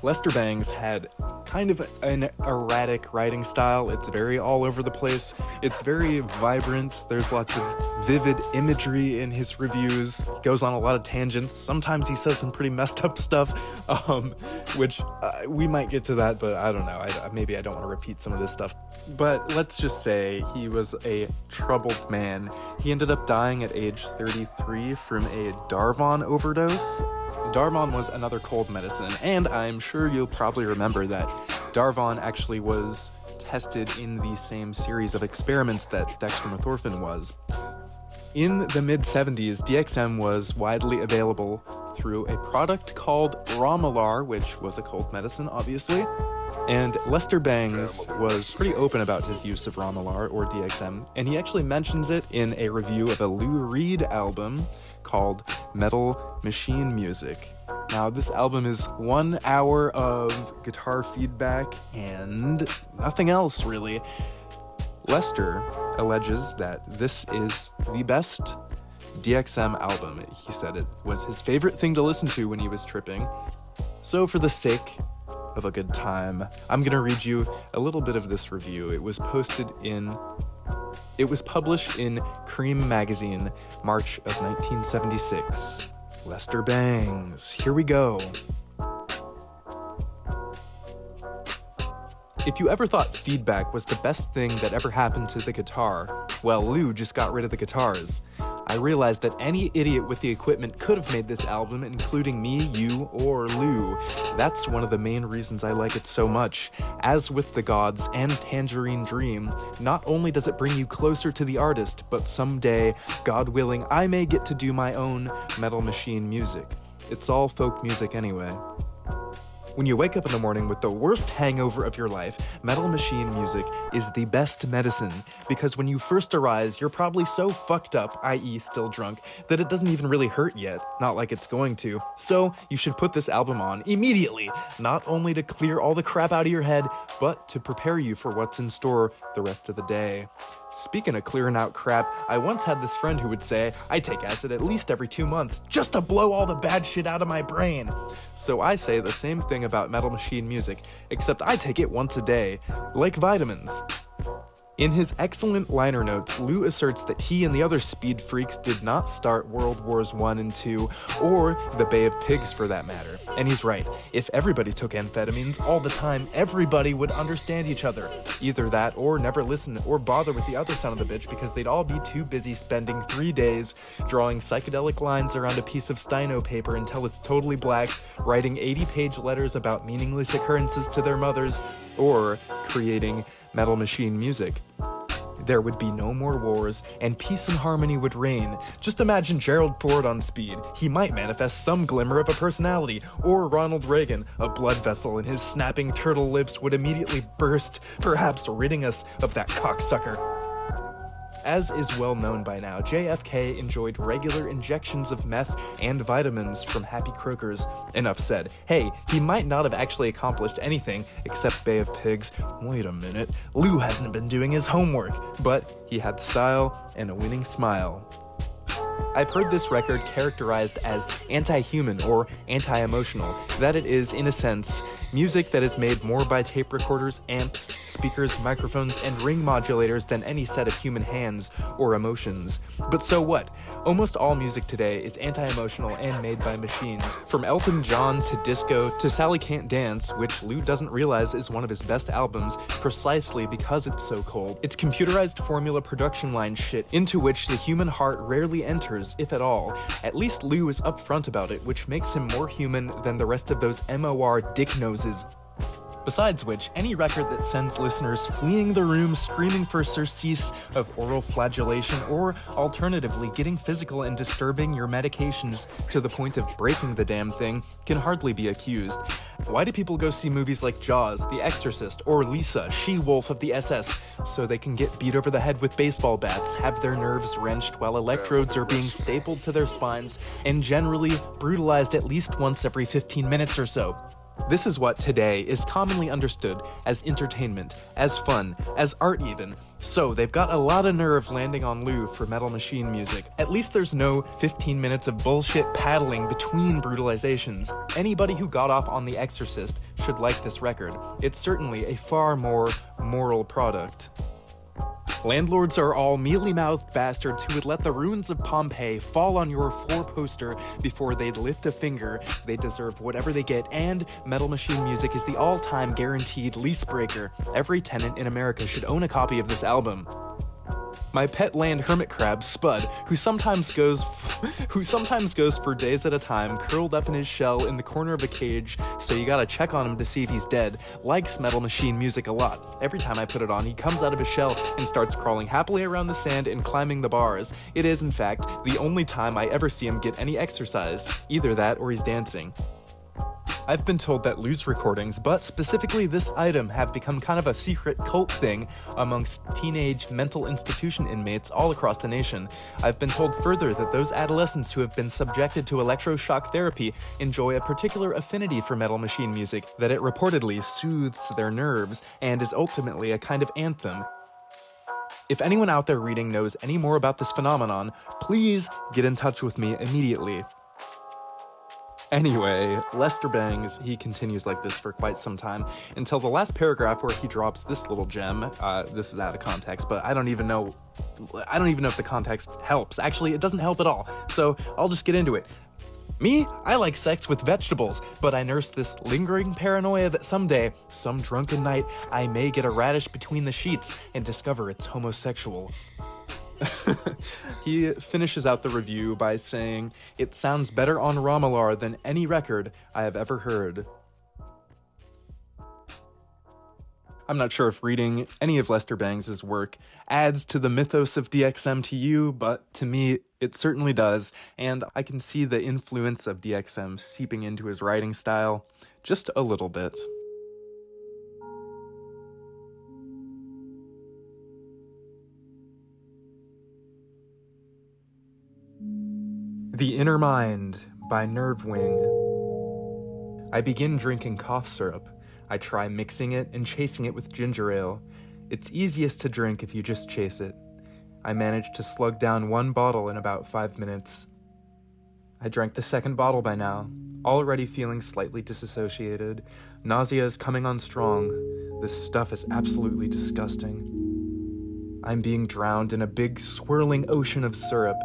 Speaker 1: Lester Bangs had kind of an erratic writing style. It's very all over the place. It's very vibrant. There's lots of vivid imagery in his reviews. He goes on a lot of tangents. Sometimes he says some pretty messed up stuff, which we might get to that, but I don't know. Maybe I don't want to repeat some of this stuff. But let's just say he was a troubled man. He ended up dying at age 33 from a Darvon overdose. Darvon was another cold medicine, and I'm sure you'll probably remember that Darvon actually was tested in the same series of experiments that Dextromethorphan was. In the mid-70s, DXM was widely available through a product called Romalar, which was a cold medicine, obviously. And Lester Bangs was pretty open about his use of Romalar, or DXM, and he actually mentions it in a review of a Lou Reed album called Metal Machine Music. Now, this album is 1 hour of guitar feedback and nothing else, really. Lester alleges that this is the best DXM album. He said it was his favorite thing to listen to when he was tripping. So for the sake of a good time, I'm gonna read you a little bit of this review. It was published in Cream magazine, March of 1976. Lester Bangs, here we go. If you ever thought feedback was the best thing that ever happened to the guitar, well, Lou just got rid of the guitars. I realized that any idiot with the equipment could have made this album, including me, you, or Lou. That's one of the main reasons I like it so much. As with The Gods and Tangerine Dream, not only does it bring you closer to the artist, but someday, God willing, I may get to do my own Metal Machine music. It's all folk music anyway. When you wake up in the morning with the worst hangover of your life, Metal Machine music is the best medicine, because when you first arise, you're probably so fucked up, i.e. still drunk, that it doesn't even really hurt yet, not like it's going to. So you should put this album on immediately, not only to clear all the crap out of your head, but to prepare you for what's in store the rest of the day. Speaking of clearing out crap, I once had this friend who would say, I take acid at least every 2 months, just to blow all the bad shit out of my brain. So I say the same thing about Metal Machine music, except I take it once a day, like vitamins. In his excellent liner notes, Lou asserts that he and the other speed freaks did not start World Wars I and II, or the Bay of Pigs for that matter. And he's right. If everybody took amphetamines all the time, everybody would understand each other. Either that, or never listen or bother with the other son of the bitch because they'd all be too busy spending 3 days drawing psychedelic lines around a piece of styno paper until it's totally black, writing 80-page letters about meaningless occurrences to their mothers, or creating metal machine music. There would be no more wars, and peace and harmony would reign. Just imagine Gerald Ford on speed. He might manifest some glimmer of a personality, or Ronald Reagan, a blood vessel in his snapping turtle lips would immediately burst, perhaps ridding us of that cocksucker. As is well known by now, JFK enjoyed regular injections of meth and vitamins from Happy Croakers. Enough said. Hey, he might not have actually accomplished anything except Bay of Pigs. Wait a minute, Lou hasn't been doing his homework. But he had style and a winning smile. I've heard this record characterized as anti-human or anti-emotional, that it is, in a sense, music that is made more by tape recorders, amps, speakers, microphones, and ring modulators than any set of human hands or emotions. But so what? Almost all music today is anti-emotional and made by machines. From Elton John to disco to Sally Can't Dance, which Lou doesn't realize is one of his best albums precisely because it's so cold. It's computerized formula production line shit into which the human heart rarely enters, if at all. At least Lou is upfront about it, which makes him more human than the rest of those MOR dick noses. Besides which, any record that sends listeners fleeing the room screaming for surcease of oral flagellation, or alternatively getting physical and disturbing your medications to the point of breaking the damn thing, can hardly be accused. Why do people go see movies like Jaws, The Exorcist, or Lisa, She-Wolf of the SS, so they can get beat over the head with baseball bats, have their nerves wrenched while electrodes are being stapled to their spines, and generally brutalized at least once every 15 minutes or so? This is what today is commonly understood as entertainment, as fun, as art even. So they've got a lot of nerve landing on Lou for metal machine music. At least there's no 15 minutes of bullshit paddling between brutalizations. Anybody who got off on The Exorcist should like this record. It's certainly a far more moral product. Landlords are all mealy-mouthed bastards who would let the ruins of Pompeii fall on your four-poster before they'd lift a finger. They deserve whatever they get, and metal machine music is the all-time guaranteed lease breaker. Every tenant in America should own a copy of this album. My pet land hermit crab, Spud, who sometimes goes for days at a time, curled up in his shell in the corner of a cage, so you gotta check on him to see if he's dead, likes metal machine music a lot. Every time I put it on, he comes out of his shell and starts crawling happily around the sand and climbing the bars. It is, in fact, the only time I ever see him get any exercise. Either that or he's dancing. I've been told that Lou's recordings, but specifically this item, have become kind of a secret cult thing amongst teenage mental institution inmates all across the nation. I've been told further that those adolescents who have been subjected to electroshock therapy enjoy a particular affinity for metal machine music, that it reportedly soothes their nerves and is ultimately a kind of anthem. If anyone out there reading knows any more about this phenomenon, please get in touch with me immediately. Anyway, Lester Bangs, he continues like this for quite some time, until the last paragraph where he drops this little gem. This is out of context, but I don't even know if the context helps. Actually, it doesn't help at all, so I'll just get into it. Me, I like sex with vegetables, but I nurse this lingering paranoia that someday, some drunken night, I may get a radish between the sheets and discover it's homosexual. He finishes out the review by saying, "It sounds better on Romular than any record I have ever heard." I'm not sure if reading any of Lester Bangs' work adds to the mythos of DXM to you, but to me, it certainly does, and I can see the influence of DXM seeping into his writing style just a little bit. The Inner Mind by Nervewing. I begin drinking cough syrup. I try mixing it and chasing it with ginger ale. It's easiest to drink if you just chase it. I managed to slug down one bottle in about 5 minutes. I drank the second bottle by now, already feeling slightly disassociated. Nausea is coming on strong. This stuff is absolutely disgusting. I'm being drowned in a big swirling ocean of syrup.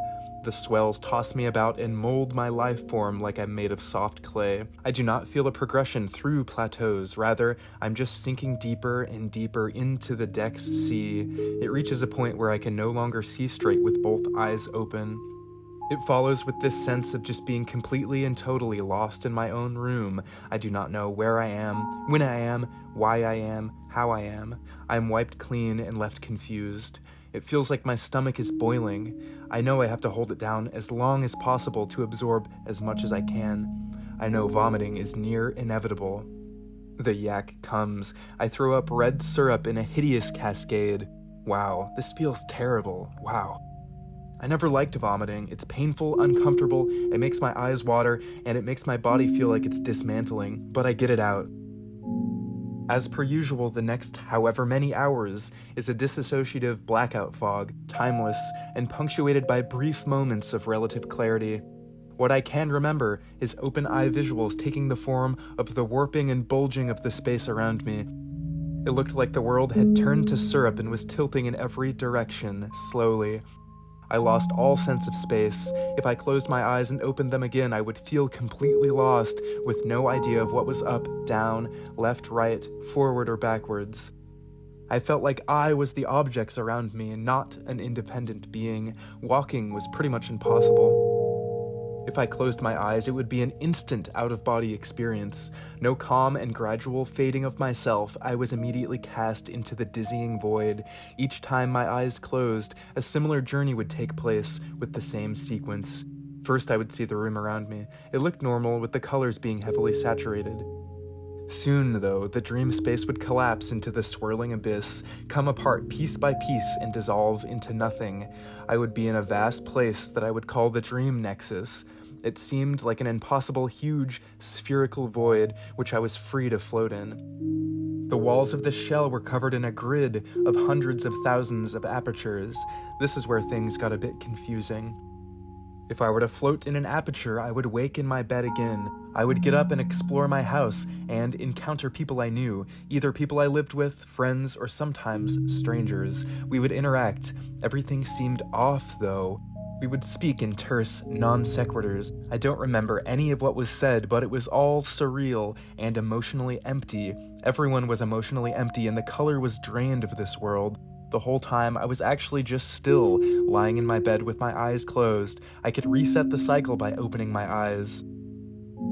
Speaker 1: The swells toss me about and mold my life form like I'm made of soft clay. I do not feel a progression through plateaus, rather, I'm just sinking deeper and deeper into the Dex sea. It reaches a point where I can no longer see straight with both eyes open. It follows with this sense of just being completely and totally lost in my own room. I do not know where I am, when I am, why I am, how I am. I am wiped clean and left confused. It feels like my stomach is boiling. I know I have to hold it down as long as possible to absorb as much as I can. I know vomiting is near inevitable. The yak comes. I throw up red syrup in a hideous cascade. Wow, this feels terrible. Wow. I never liked vomiting. It's painful, uncomfortable, it makes my eyes water, and it makes my body feel like it's dismantling, but I get it out. As per usual, the next however many hours is a dissociative blackout fog, timeless, and punctuated by brief moments of relative clarity. What I can remember is open-eye visuals taking the form of the warping and bulging of the space around me. It looked like the world had turned to syrup and was tilting in every direction, slowly. I lost all sense of space. If I closed my eyes and opened them again, I would feel completely lost, with no idea of what was up, down, left, right, forward, or backwards. I felt like I was the objects around me, not an independent being. Walking was pretty much impossible. If I closed my eyes, it would be an instant out-of-body experience. No calm and gradual fading of myself, I was immediately cast into the dizzying void. Each time my eyes closed, a similar journey would take place, with the same sequence. First, I would see the room around me. It looked normal, with the colors being heavily saturated. Soon, though, the dream space would collapse into the swirling abyss, come apart piece by piece and dissolve into nothing. I would be in a vast place that I would call the dream nexus. It seemed like an impossible, huge, spherical void which I was free to float in. The walls of the shell were covered in a grid of hundreds of thousands of apertures. This is where things got a bit confusing. If I were to float in an aperture, I would wake in my bed again. I would get up and explore my house and encounter people I knew, either people I lived with, friends, or sometimes strangers. We would interact. Everything seemed off, though. We would speak in terse non sequiturs. I don't remember any of what was said, but it was all surreal and emotionally empty. Everyone was emotionally empty, and the color was drained of this world. The whole time, I was actually just still, lying in my bed with my eyes closed. I could reset the cycle by opening my eyes.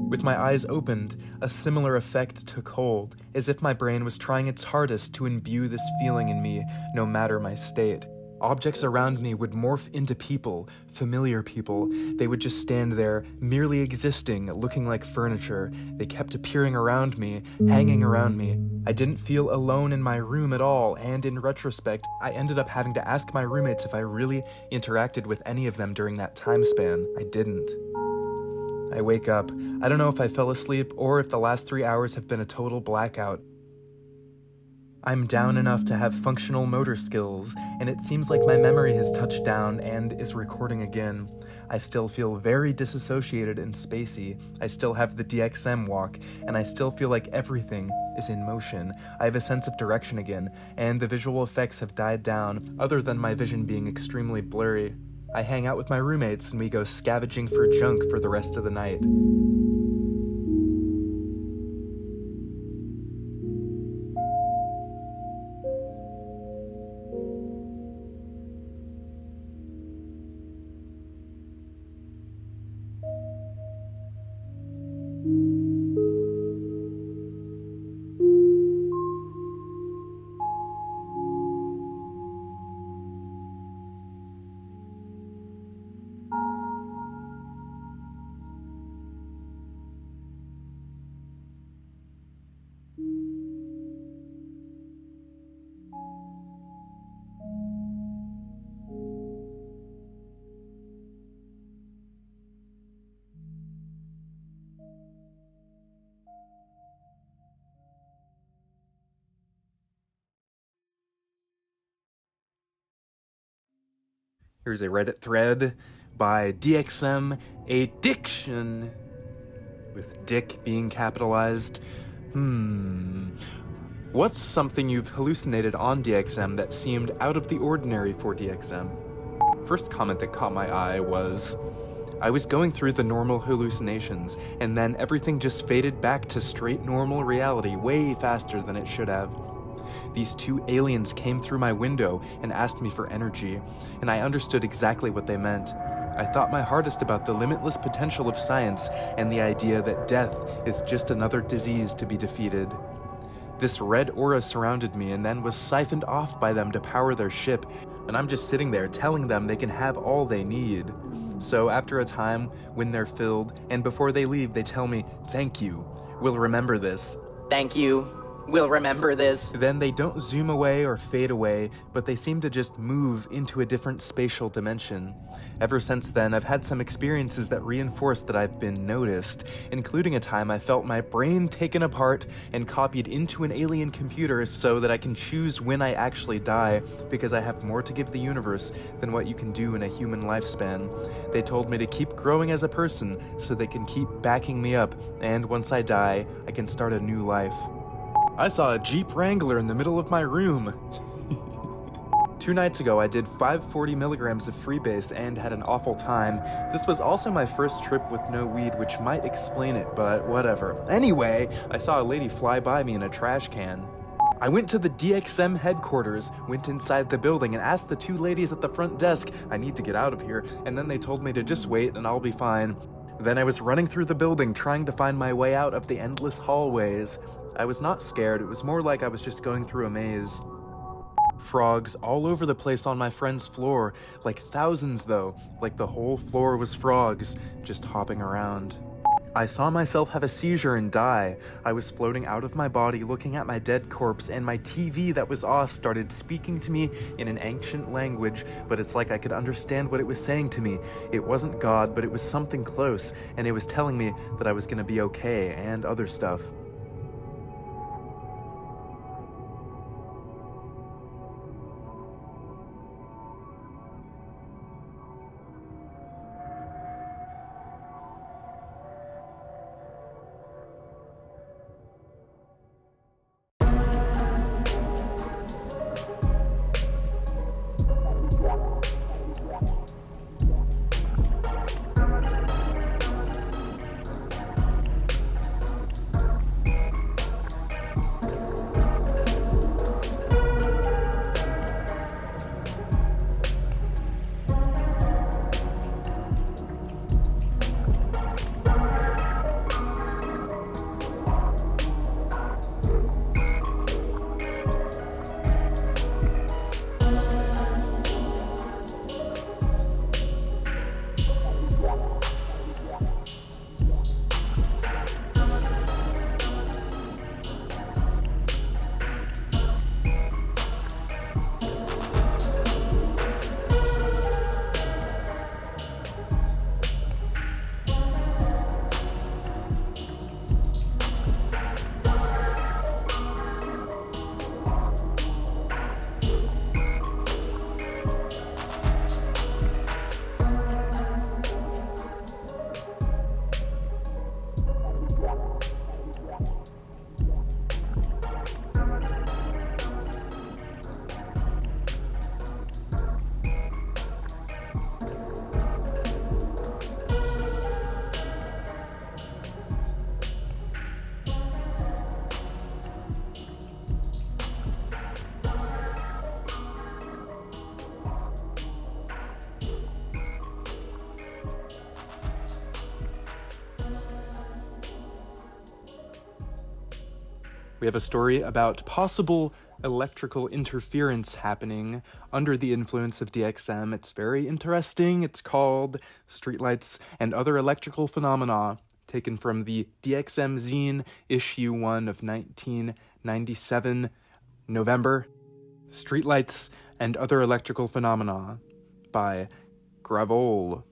Speaker 1: With my eyes opened, a similar effect took hold, as if my brain was trying its hardest to imbue this feeling in me, no matter my state. Objects around me would morph into people, familiar people. They would just stand there, merely existing, looking like furniture. They kept appearing around me, hanging around me. I didn't feel alone in my room at all, and in retrospect, I ended up having to ask my roommates if I really interacted with any of them during that time span. I didn't. I wake up. I don't know if I fell asleep or if the last 3 hours have been a total blackout. I'm down enough to have functional motor skills, and it seems like my memory has touched down and is recording again. I still feel very disassociated and spacey. I still have the DXM walk, and I still feel like everything is in motion. I have a sense of direction again, and the visual effects have died down, other than my vision being extremely blurry. I hang out with my roommates, and we go scavenging for junk for the rest of the night. Here's a Reddit thread by DXM, a diction, with dick being capitalized. One What's something you've hallucinated on DXM that seemed out of the ordinary for DXM? First comment that caught my eye was, I was going through the normal hallucinations, and then everything just faded back to straight normal reality way faster than it should have. These two aliens came through my window and asked me for energy, and I understood exactly what they meant. I thought my hardest about the limitless potential of science and the idea that death is just another disease to be defeated. This red aura surrounded me and then was siphoned off by them to power their ship, and I'm just sitting there telling them they can have all they need. So after a time, when they're filled, and before they leave, they tell me, "Thank you. We'll remember this."
Speaker 2: Thank you. We'll remember this.
Speaker 1: Then they don't zoom away or fade away, but they seem to just move into a different spatial dimension. Ever since then, I've had some experiences that reinforce that I've been noticed, including a time I felt my brain taken apart and copied into an alien computer so that I can choose when I actually die, because I have more to give the universe than what you can do in a human lifespan. They told me to keep growing as a person so they can keep backing me up, and once I die, I can start a new life. I saw a Jeep Wrangler in the middle of my room. 2 nights ago, I did 540 milligrams of freebase and had an awful time. This was also my first trip with no weed, which might explain it, but whatever. Anyway, I saw a lady fly by me in a trash can. I went to the DXM headquarters, went inside the building, and asked the 2 ladies at the front desk, I need to get out of here, and then they told me to just wait and I'll be fine. Then I was running through the building trying to find my way out of the endless hallways. I was not scared, it was more like I was just going through a maze. Frogs all over the place on my friend's floor, like thousands though, like the whole floor was frogs, just hopping around. I saw myself have a seizure and die. I was floating out of my body looking at my dead corpse, and my TV that was off started speaking to me in an ancient language, but it's like I could understand what it was saying to me. It wasn't God, but it was something close, and it was telling me that I was gonna be okay, and other stuff. We have a story about possible electrical interference happening under the influence of DXM. It's very interesting. It's called Streetlights and Other Electrical Phenomena, taken from the DXM zine, issue 1 of 1997, November. Streetlights and Other Electrical Phenomena by Gravol.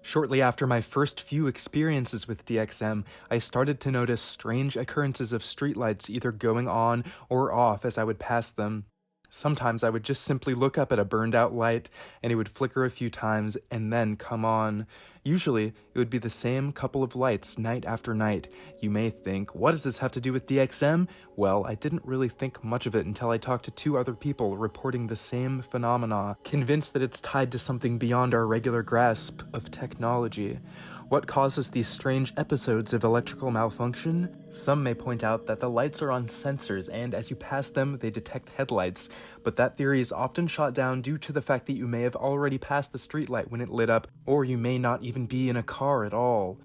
Speaker 1: Shortly after my first few experiences with DXM, I started to notice strange occurrences of streetlights either going on or off as I would pass them. Sometimes I would just simply look up at a burned out light and it would flicker a few times and then come on. Usually, it would be the same couple of lights night after night. You may think, what does this have to do with DXM? Well, I didn't really think much of it until I talked to 2 other people reporting the same phenomena, convinced that it's tied to something beyond our regular grasp of technology. What causes these strange episodes of electrical malfunction? Some may point out that the lights are on sensors, and as you pass them, they detect headlights, but that theory is often shot down due to the fact that you may have already passed the streetlight when it lit up, or you may not even be in a car at all.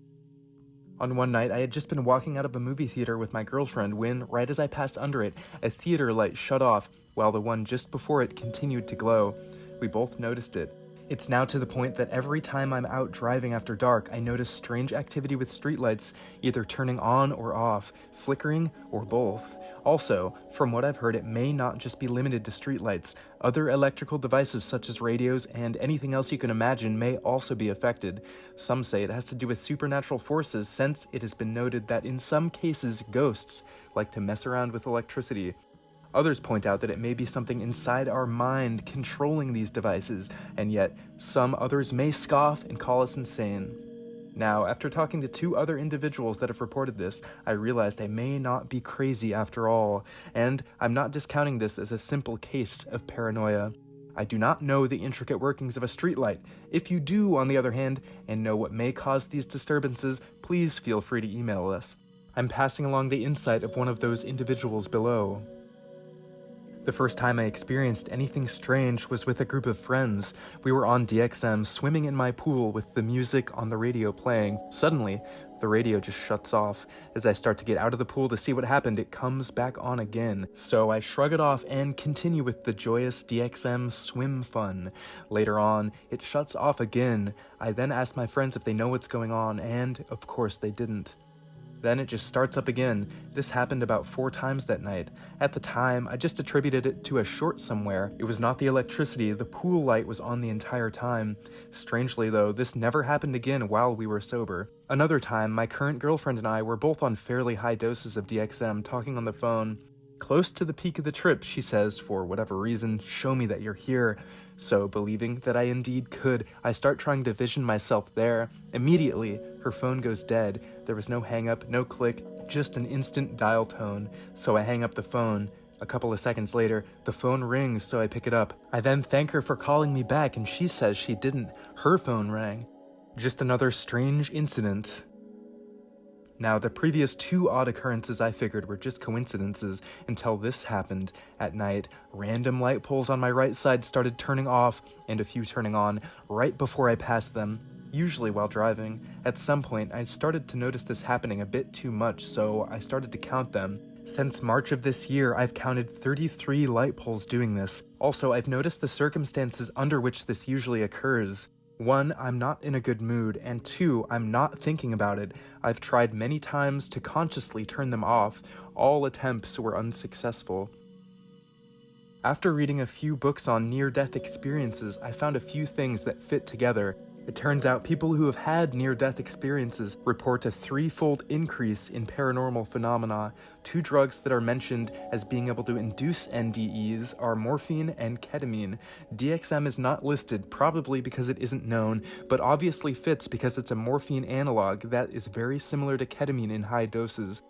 Speaker 1: On one night, I had just been walking out of a movie theater with my girlfriend when, right as I passed under it, a theater light shut off, while the one just before it continued to glow. We both noticed it. It's now to the point that every time I'm out driving after dark, I notice strange activity with streetlights, either turning on or off, flickering, or both. Also, from what I've heard, it may not just be limited to streetlights. Other electrical devices such as radios and anything else you can imagine may also be affected. Some say it has to do with supernatural forces, since it has been noted that in some cases, ghosts like to mess around with electricity. Others point out that it may be something inside our mind controlling these devices, and yet some others may scoff and call us insane. Now, after talking to 2 other individuals that have reported this, I realized I may not be crazy after all, and I'm not discounting this as a simple case of paranoia. I do not know the intricate workings of a streetlight. If you do, on the other hand, and know what may cause these disturbances, please feel free to email us. I'm passing along the insight of one of those individuals below. The first time I experienced anything strange was with a group of friends. We were on DXM swimming in my pool with the music on the radio playing. Suddenly, the radio just shuts off. As I start to get out of the pool to see what happened, it comes back on again. So I shrug it off and continue with the joyous DXM swim fun. Later on, it shuts off again. I then ask my friends if they know what's going on, and of course they didn't. Then it just starts up again. This happened about 4 times that night. At the time, I just attributed it to a short somewhere. It was not the electricity, the pool light was on the entire time. Strangely though, this never happened again while we were sober. Another time, my current girlfriend and I were both on fairly high doses of DXM talking on the phone. Close to the peak of the trip, she says, for whatever reason, show me that you're here. So, believing that I indeed could, I start trying to vision myself there. Immediately, her phone goes dead. There was no hang-up, no click, just an instant dial tone. So I hang up the phone. A couple of seconds later, the phone rings, so I pick it up. I then thank her for calling me back, and she says she didn't. Her phone rang. Just another strange incident. Now, the previous 2 odd occurrences I figured were just coincidences until this happened. At night, random light poles on my right side started turning off and a few turning on right before I passed them, usually while driving. At some point, I started to notice this happening a bit too much, so I started to count them. Since March of this year, I've counted 33 light poles doing this. Also, I've noticed the circumstances under which this usually occurs. 1, I'm not in a good mood, and 2, I'm not thinking about it. I've tried many times to consciously turn them off. All attempts were unsuccessful. After reading a few books on near-death experiences, I found a few things that fit together. It turns out people who have had near-death experiences report a 3-fold increase in paranormal phenomena. 2 drugs that are mentioned as being able to induce NDEs are morphine and ketamine. DXM is not listed, probably because it isn't known, but obviously fits because it's a morphine analog that is very similar to ketamine in high doses.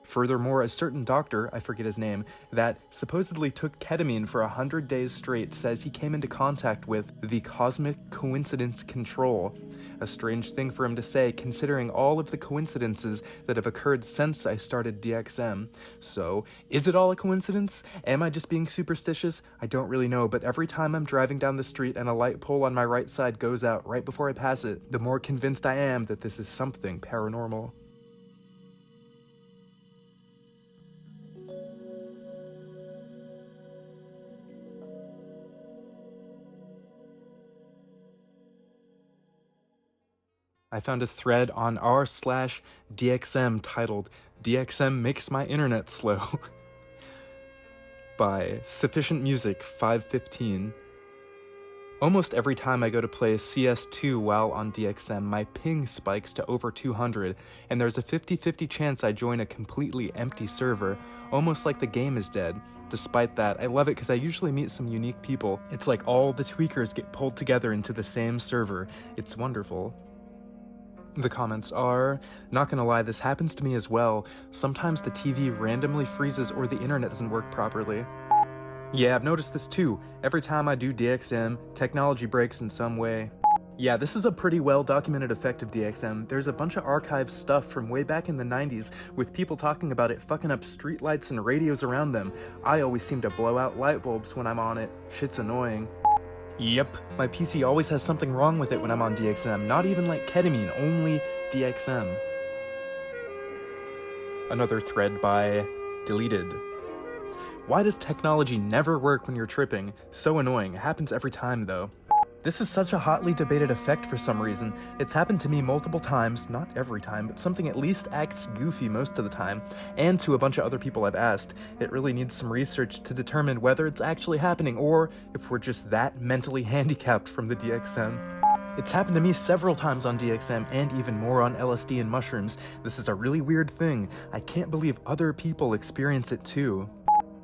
Speaker 1: Furthermore, a certain doctor, I forget his name, that supposedly took ketamine for 100 days straight says he came into contact with the cosmic coincidence control. A strange thing for him to say, considering all of the coincidences that have occurred since I started DXM. So, is it all a coincidence? Am I just being superstitious? I don't really know, but every time I'm driving down the street and a light pole on my right side goes out right before I pass it, the more convinced I am that this is something paranormal. I found a thread on r/DXM titled, "DXM Makes My Internet Slow," by Sufficient Music 515. Almost every time I go to play CS2 while on DXM, my ping spikes to over 200, and there's a 50-50 chance I join a completely empty server, almost like the game is dead. Despite that, I love it because I usually meet some unique people. It's like all the tweakers get pulled together into the same server. It's wonderful. The comments are, not gonna lie, this happens to me as well. Sometimes the TV randomly freezes or the internet doesn't work properly. Yeah, I've noticed this too. Every time I do DXM, technology breaks in some way. Yeah, this is a pretty well-documented effect of DXM. There's a bunch of archived stuff from way back in the 90s with people talking about it fucking up streetlights and radios around them. I always seem to blow out light bulbs when I'm on it. Shit's annoying. Yep, my PC always has something wrong with it when I'm on DXM. Not even like ketamine, only DXM. Another thread by deleted. Why does technology never work when you're tripping? So annoying. It happens every time though. This is such a hotly debated effect for some reason. It's happened to me multiple times, not every time, but something at least acts goofy most of the time, and to a bunch of other people I've asked. It really needs some research to determine whether it's actually happening, or if we're just that mentally handicapped from the DXM. It's happened to me several times on DXM, and even more on LSD and mushrooms. This is a really weird thing. I can't believe other people experience it too.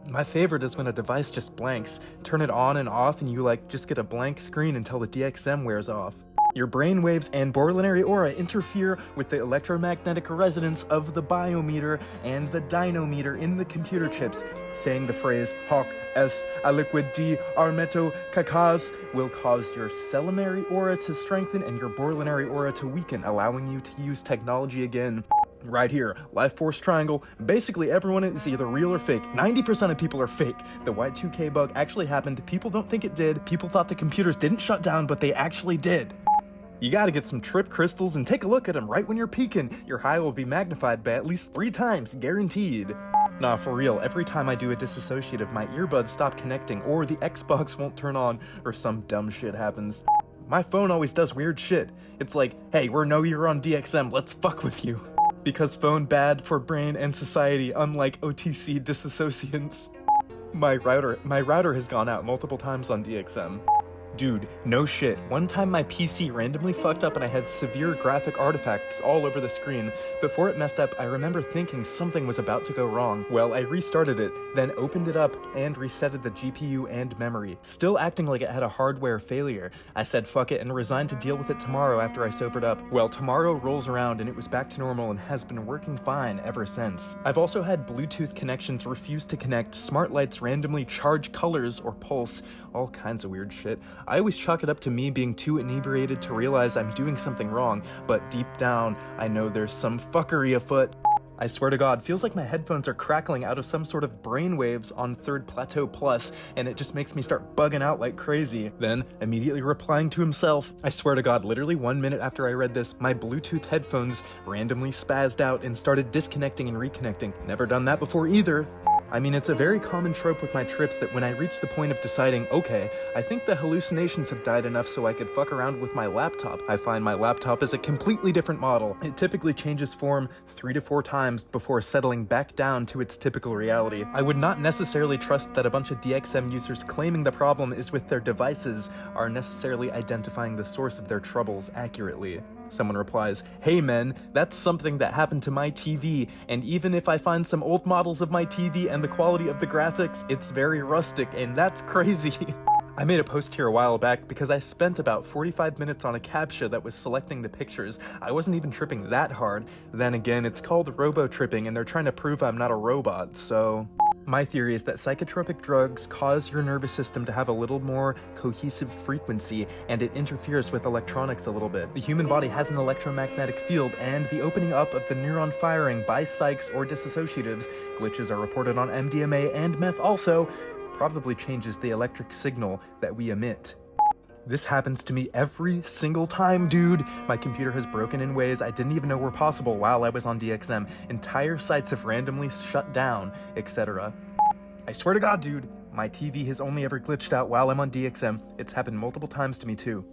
Speaker 1: My favorite is when a device just blanks. Turn it on and off and you just get a blank screen until the DXM wears off. Your brainwaves and borderline aura interfere with the electromagnetic resonance of the biometer and the dynometer in the computer chips. Saying the phrase "hoc est a liquid di armeto cacas" will cause your cellular aura to strengthen and your borderline aura to weaken, allowing you to use technology again. Right here, life force triangle. Basically everyone is either real or fake. 90% of people are fake. The Y2K bug actually happened. People don't think it did. People thought the computers didn't shut down, but they actually did. You gotta get some trip crystals and take a look at them right when you're peaking. Your high will be magnified by at least 3 times, guaranteed. Nah, for real, every time I do a dissociative, my earbuds stop connecting, or the Xbox won't turn on, or some dumb shit happens. My phone always does weird shit. It's like, hey, we know you're on DXM, let's fuck with you. Because phone bad for brain and society, unlike OTC dissociants. My router has gone out multiple times on DXM. Dude, no shit. One time my PC randomly fucked up and I had severe graphic artifacts all over the screen. Before it messed up, I remember thinking something was about to go wrong. Well, I restarted it, then opened it up and resetted the GPU and memory, still acting like it had a hardware failure. I said fuck it and resigned to deal with it tomorrow after I sobered up. Well, tomorrow rolls around and it was back to normal and has been working fine ever since. I've also had Bluetooth connections refuse to connect, smart lights randomly charge colors or pulse, all kinds of weird shit. I always chalk it up to me being too inebriated to realize I'm doing something wrong, but deep down, I know there's some fuckery afoot. I swear to God, feels like my headphones are crackling out of some sort of brainwaves on Third Plateau Plus, and it just makes me start bugging out like crazy. Then, immediately replying to himself, I swear to God, literally 1 minute after I read this, my Bluetooth headphones randomly spazzed out and started disconnecting and reconnecting. Never done that before either. I mean, it's a very common trope with my trips that when I reach the point of deciding, okay, I think the hallucinations have died enough so I could fuck around with my laptop, I find my laptop is a completely different model. It typically changes form 3 to 4 times before settling back down to its typical reality. I would not necessarily trust that a bunch of DXM users claiming the problem is with their devices are necessarily identifying the source of their troubles accurately. Someone replies, hey men, that's something that happened to my TV, and even if I find some old models of my TV and the quality of the graphics, it's very rustic, and that's crazy. I made a post here a while back because I spent about 45 minutes on a CAPTCHA that was selecting the pictures. I wasn't even tripping that hard. Then again, it's called Robotripping, and they're trying to prove I'm not a robot, so... My theory is that psychotropic drugs cause your nervous system to have a little more cohesive frequency, and it interferes with electronics a little bit. The human body has an electromagnetic field, and the opening up of the neuron firing by psychs or dissociatives, glitches are reported on MDMA and meth also, probably changes the electric signal that we emit. This happens to me every single time, dude. My computer has broken in ways I didn't even know were possible while I was on DXM. Entire sites have randomly shut down, etc. I swear to God, dude, my TV has only ever glitched out while I'm on DXM. It's happened multiple times to me too.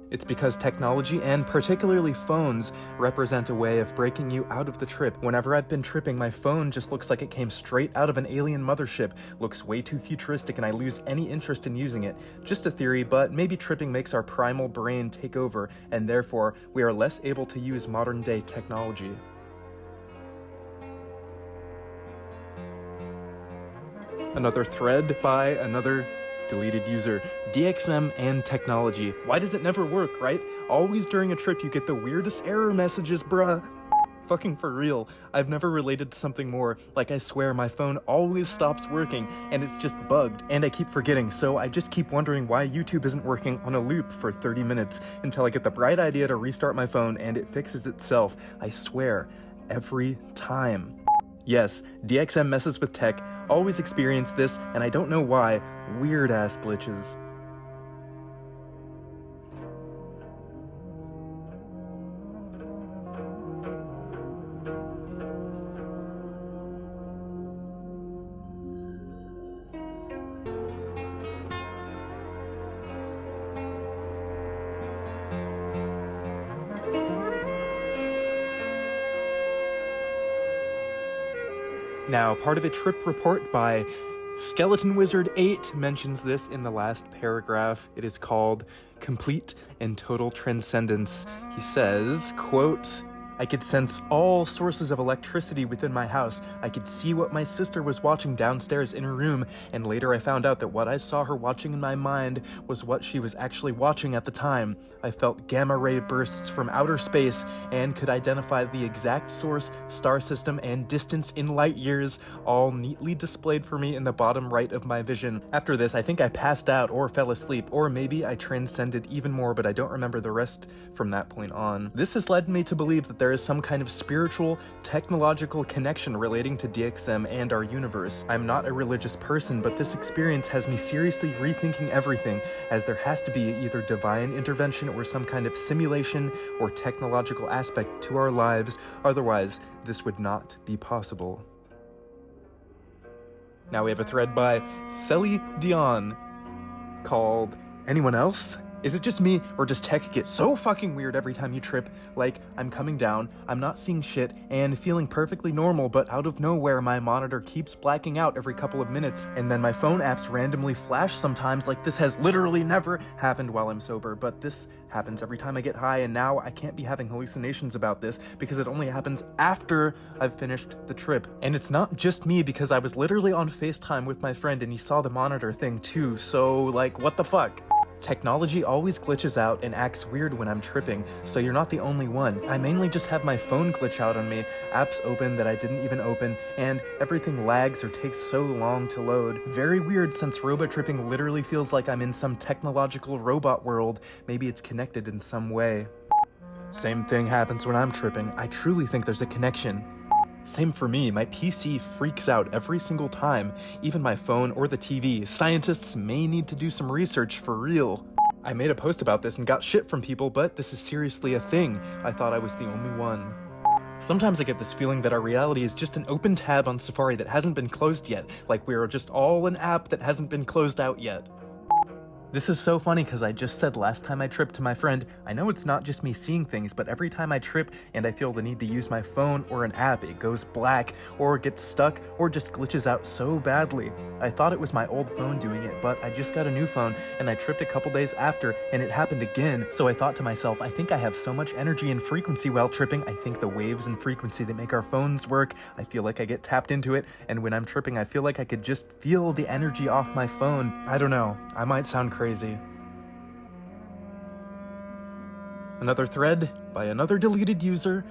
Speaker 1: It's because technology, and particularly phones, represent a way of breaking you out of the trip. Whenever I've been tripping, my phone just looks like it came straight out of an alien mothership, looks way too futuristic, and I lose any interest in using it. Just a theory, but maybe tripping makes our primal brain take over, and therefore, we are less able to use modern-day technology. Another thread by another deleted user, DXM and technology. Why does it never work, right? Always during a trip you get the weirdest error messages, bruh. Fucking for real. I've never related to something more. Like, I swear my phone always stops working and it's just bugged and I keep forgetting, so I just keep wondering why YouTube isn't working on a loop for 30 minutes until I get the bright idea to restart my phone and it fixes itself. I swear, every time. Yes, DXM messes with tech, always experience this, and I don't know why. Weird ass glitches. Now, part of a trip report by Skeleton Wizard 8 mentions this in the last paragraph. It is called Complete and Total Transcendence. He says, quote, I could sense all sources of electricity within my house. I could see what my sister was watching downstairs in her room, and later I found out that what I saw her watching in my mind was what she was actually watching at the time. I felt gamma ray bursts from outer space and could identify the exact source, star system, and distance in light years, all neatly displayed for me in the bottom right of my vision. After this, I think I passed out or fell asleep, or maybe I transcended even more, but I don't remember the rest from that point on. This has led me to believe that there is some kind of spiritual, technological connection relating to DXM and our universe. I'm not a religious person, but this experience has me seriously rethinking everything, as there has to be either divine intervention or some kind of simulation or technological aspect to our lives, otherwise this would not be possible. Now we have a thread by Sally Dion called Anyone Else? Is it just me, or does tech get so fucking weird every time you trip? Like, I'm coming down, I'm not seeing shit, and feeling perfectly normal, but out of nowhere my monitor keeps blacking out every couple of minutes, and then my phone apps randomly flash sometimes. Like, this has literally never happened while I'm sober, but this happens every time I get high, and now I can't be having hallucinations about this because it only happens after I've finished the trip. And it's not just me, because I was literally on FaceTime with my friend and he saw the monitor thing too, so like, what the fuck? Technology always glitches out and acts weird when I'm tripping, so you're not the only one. I mainly just have my phone glitch out on me, apps open that I didn't even open, and everything lags or takes so long to load. Very weird, since Robotripping literally feels like I'm in some technological robot world. Maybe it's connected in some way. Same thing happens when I'm tripping. I truly think there's a connection. Same for me, my PC freaks out every single time, even my phone or the TV. Scientists may need to do some research for real. I made a post about this and got shit from people, but this is seriously a thing. I thought I was the only one. Sometimes I get this feeling that our reality is just an open tab on Safari that hasn't been closed yet, like we're just all an app that hasn't been closed out yet. This is so funny because I just said last time I tripped to my friend, I know it's not just me seeing things, but every time I trip and I feel the need to use my phone or an app, it goes black or gets stuck or just glitches out so badly. I thought it was my old phone doing it, but I just got a new phone and I tripped a couple days after and it happened again. So I thought to myself, I think I have so much energy and frequency while tripping. I think the waves and frequency that make our phones work, I feel like I get tapped into it, and when I'm tripping I feel like I could just feel the energy off my phone. I don't know, I might sound crazy. Another thread by another deleted user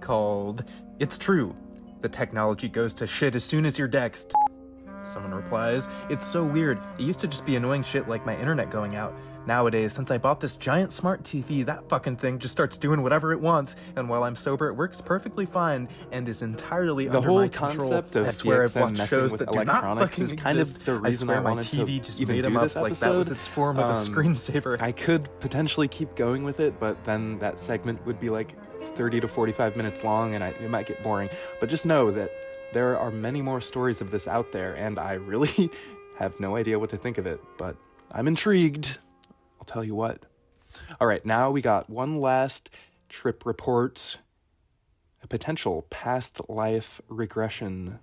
Speaker 1: called It's True. The technology goes to shit as soon as you're dexed. Someone replies, it's so weird. It used to just be annoying shit like my internet going out. Nowadays, since I bought this giant smart TV, that fucking thing just starts doing whatever it wants, and while I'm sober, it works perfectly fine and is entirely under my control.
Speaker 3: The whole concept of DXM messing with electronics is kind of the reason I wanted to even do this episode.
Speaker 1: Like that was its form of a screensaver.
Speaker 3: I could potentially keep going with it, but then that segment would be like 30 to 45 minutes long, and it might get boring. But just know that there are many more stories of this out there, and I really have no idea what to think of it, but I'm intrigued. I'll tell you what. All right, now we got one last trip report, a potential past life regression.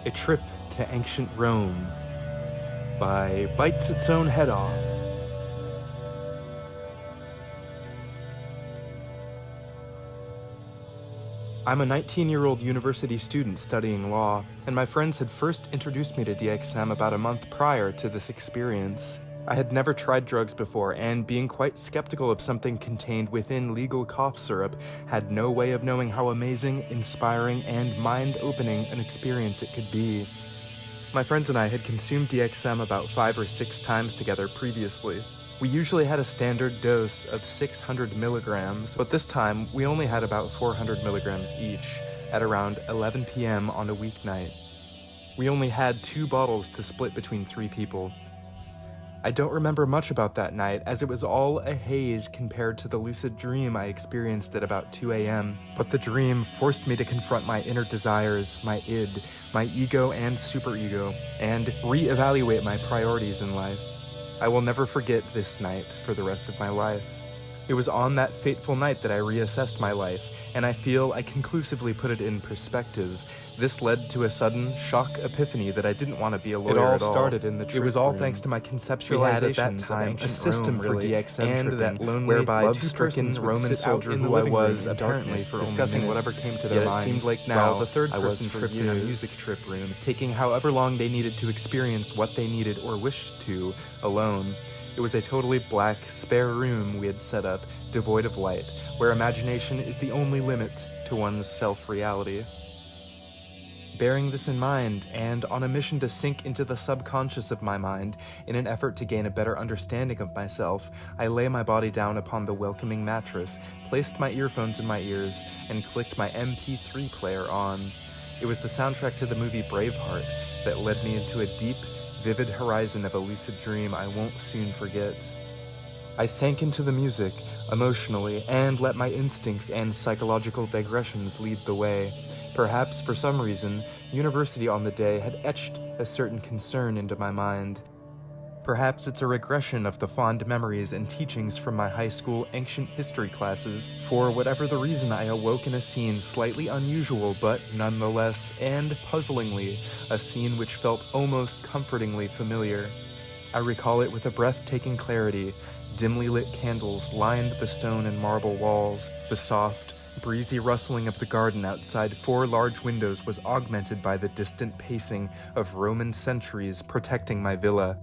Speaker 1: A Trip to Ancient Rome by Bites Its Own Head Off. I'm a 19-year-old university student studying law, and my friends had first introduced me to DXM about a month prior to this experience. I had never tried drugs before, and being quite skeptical of something contained within legal cough syrup, had no way of knowing how amazing, inspiring, and mind-opening an experience it could be. My friends and I had consumed DXM about 5 or 6 times together previously. We usually had a standard dose of 600 milligrams, but this time we only had about 400 milligrams each, at around 11 p.m. on a weeknight. We only had 2 bottles to split between 3 people. I don't remember much about that night, as it was all a haze compared to the lucid dream I experienced at about 2 a.m., but the dream forced me to confront my inner desires, my id, my ego and superego, and reevaluate my priorities in life. I will never forget this night for the rest of my life. It was on that fateful night that I reassessed my life, and I feel I conclusively put it in perspective. This led to a sudden shock epiphany that I didn't want to be a lawyer at all. It all started in the trip. It was all thanks to my conceptualization at that time, a system for DXM and that lonely, whereby 2 persons Roman soldier who I was apparently for discussing whatever came to their minds. It seemed like now the third person tripped in a music trip room, taking however long they needed to experience what they needed or wished to alone. It was a totally black, spare room we had set up, devoid of light, where imagination is the only limit to one's self-reality. Bearing this in mind, and on a mission to sink into the subconscious of my mind in an effort to gain a better understanding of myself, I lay my body down upon the welcoming mattress, placed my earphones in my ears, and clicked my MP3 player on. It was the soundtrack to the movie Braveheart that led me into a deep, vivid horizon of a lucid dream I won't soon forget. I sank into the music, emotionally, and let my instincts and psychological digressions lead the way. Perhaps, for some reason, university on the day had etched a certain concern into my mind. Perhaps it's a regression of the fond memories and teachings from my high school ancient history classes. For whatever the reason, I awoke in a scene slightly unusual, but nonetheless, and puzzlingly, a scene which felt almost comfortingly familiar. I recall it with a breathtaking clarity. Dimly lit candles lined the stone and marble walls. The soft, breezy rustling of the garden outside 4 large windows was augmented by the distant pacing of Roman sentries protecting my villa.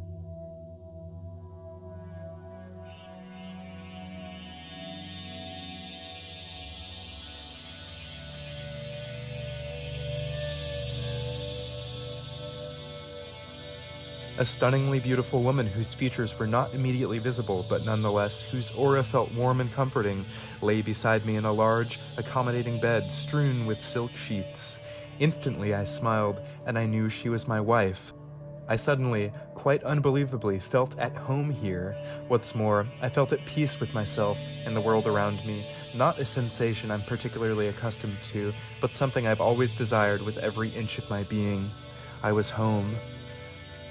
Speaker 1: A stunningly beautiful woman whose features were not immediately visible, but nonetheless whose aura felt warm and comforting, lay beside me in a large, accommodating bed strewn with silk sheets. Instantly I smiled, and I knew she was my wife. I suddenly, quite unbelievably, felt at home here. What's more, I felt at peace with myself and the world around me, not a sensation I'm particularly accustomed to, but something I've always desired with every inch of my being. I was home.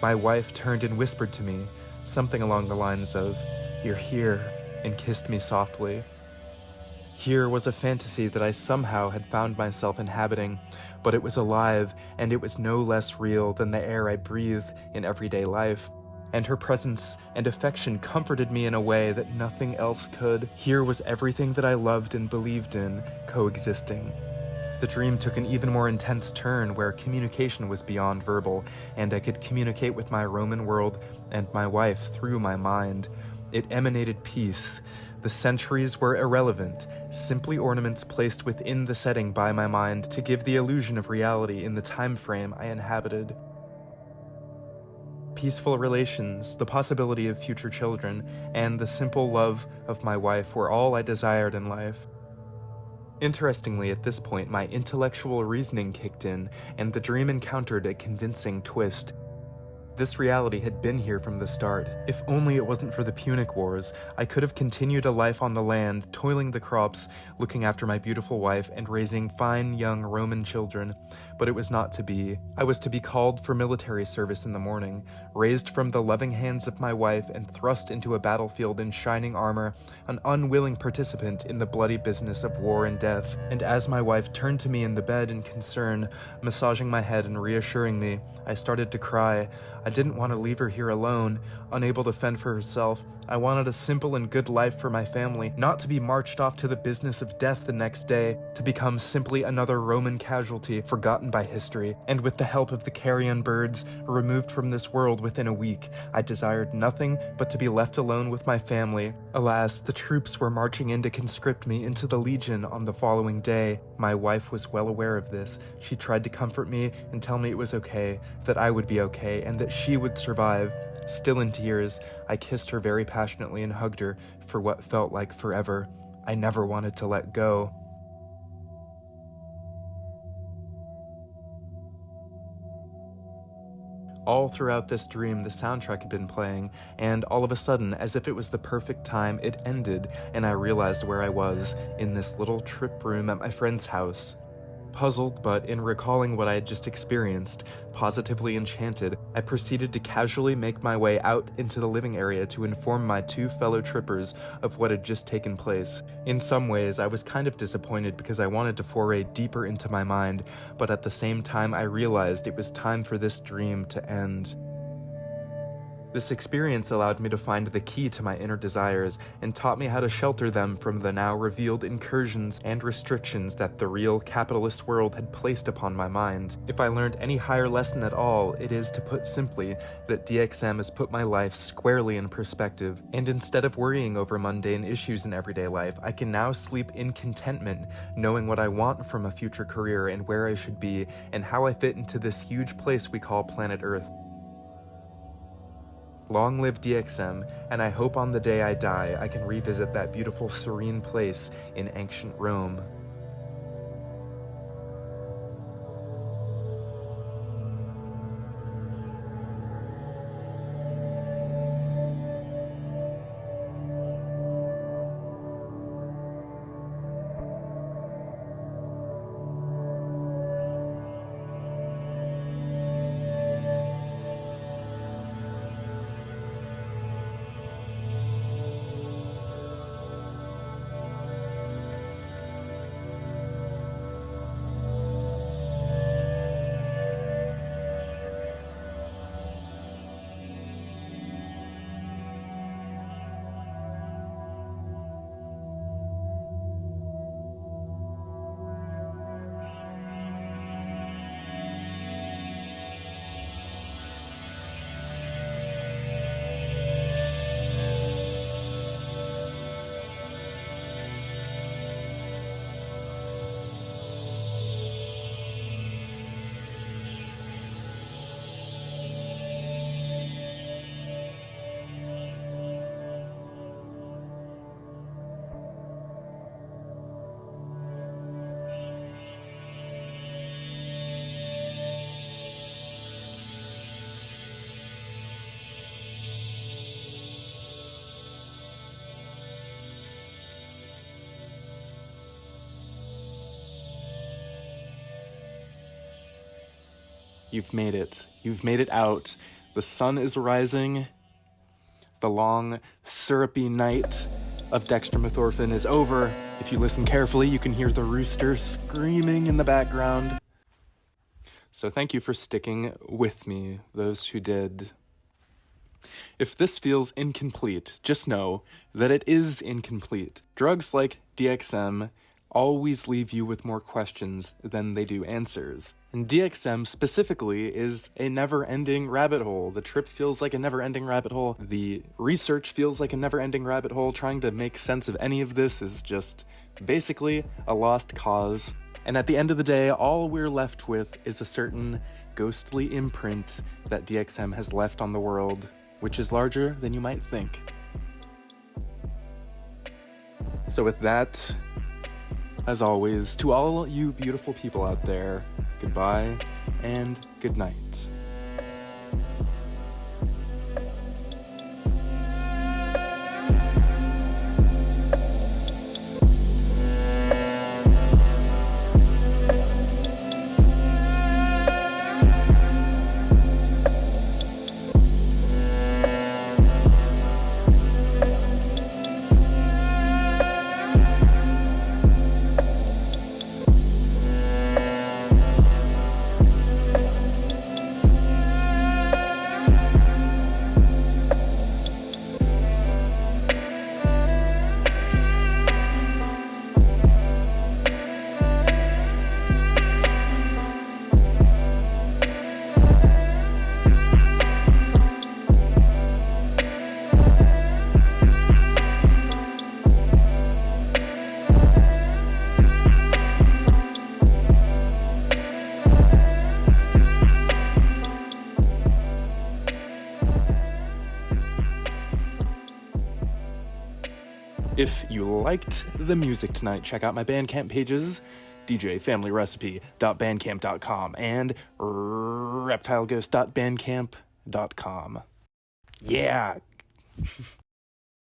Speaker 1: My wife turned and whispered to me, something along the lines of, "You're here," and kissed me softly. Here was a fantasy that I somehow had found myself inhabiting, but it was alive, and it was no less real than the air I breathe in everyday life. And her presence and affection comforted me in a way that nothing else could. Here was everything that I loved and believed in, coexisting. The dream took an even more intense turn where communication was beyond verbal, and I could communicate with my Roman world and my wife through my mind. It emanated peace. The centuries were irrelevant, simply ornaments placed within the setting by my mind to give the illusion of reality in the time frame I inhabited. Peaceful relations, the possibility of future children, and the simple love of my wife were all I desired in life. Interestingly, at this point, my intellectual reasoning kicked in, and the dream encountered a convincing twist.
Speaker 3: This reality had been here from the start. If only it wasn't for the Punic Wars, I could have continued a life on the land, toiling the crops, looking after my beautiful wife, and raising fine young Roman children. But it was not to be. I was to be called for military service in the morning, raised from the loving hands of my wife, and thrust into a battlefield in shining armor, an unwilling participant in the bloody business of war and death. And as my wife turned to me in the bed in concern, massaging my head and reassuring me, I started to cry. I didn't want to leave her here alone, unable to fend for herself. I wanted a simple and good life for my family, not to be marched off to the business of death the next day, to become simply another Roman casualty forgotten by history, and with the help of the carrion birds, removed from this world within a week. I desired nothing but to be left alone with my family. Alas, the troops were marching in to conscript me into the Legion on the following day. My wife was well aware of this. She tried to comfort me and tell me it was okay, that I would be okay, and that she would survive. Still in tears, I kissed her very passionately and hugged her for what felt like forever. I never wanted to let go. All throughout this dream, the soundtrack had been playing, and all of a sudden, as if it was the perfect time, it ended, and I realized where I was, in this little trip room at my friend's house. Puzzled, but in recalling what I had just experienced, positively enchanted, I proceeded to casually make my way out into the living area to inform my two fellow trippers of what had just taken place. In some ways, I was kind of disappointed because I wanted to foray deeper into my mind, but at the same time I realized it was time for this dream to end. This experience allowed me to find the key to my inner desires and taught me how to shelter them from the now revealed incursions and restrictions that the real capitalist world had placed upon my mind. If I learned any higher lesson at all, it is, to put simply, that DXM has put my life squarely in perspective, and instead of worrying over mundane issues in everyday life, I can now sleep in contentment, knowing what I want from a future career and where I should be, and how I fit into this huge place we call planet Earth. Long live DXM, and I hope on the day I die I can revisit that beautiful, serene place in ancient Rome. You've made it. You've made it out. The sun is rising. The long, syrupy night of Dextromethorphan is over. If you listen carefully, you can hear the rooster screaming in the background. So thank you for sticking with me, those who did. If this feels incomplete, just know that it is incomplete. Drugs like DXM always leave you with more questions than they do answers. And DXM specifically is a never-ending rabbit hole. The trip feels like a never-ending rabbit hole. The research feels like a never-ending rabbit hole. Trying to make sense of any of this is just basically a lost cause. And at the end of the day, all we're left with is a certain ghostly imprint that DXM has left on the world, which is larger than you might think. So with that, as always, to all you beautiful people out there, goodbye and good night. If you liked the music tonight, check out my Bandcamp pages, djfamilyrecipe.bandcamp.com and reptileghost.bandcamp.com. Yeah!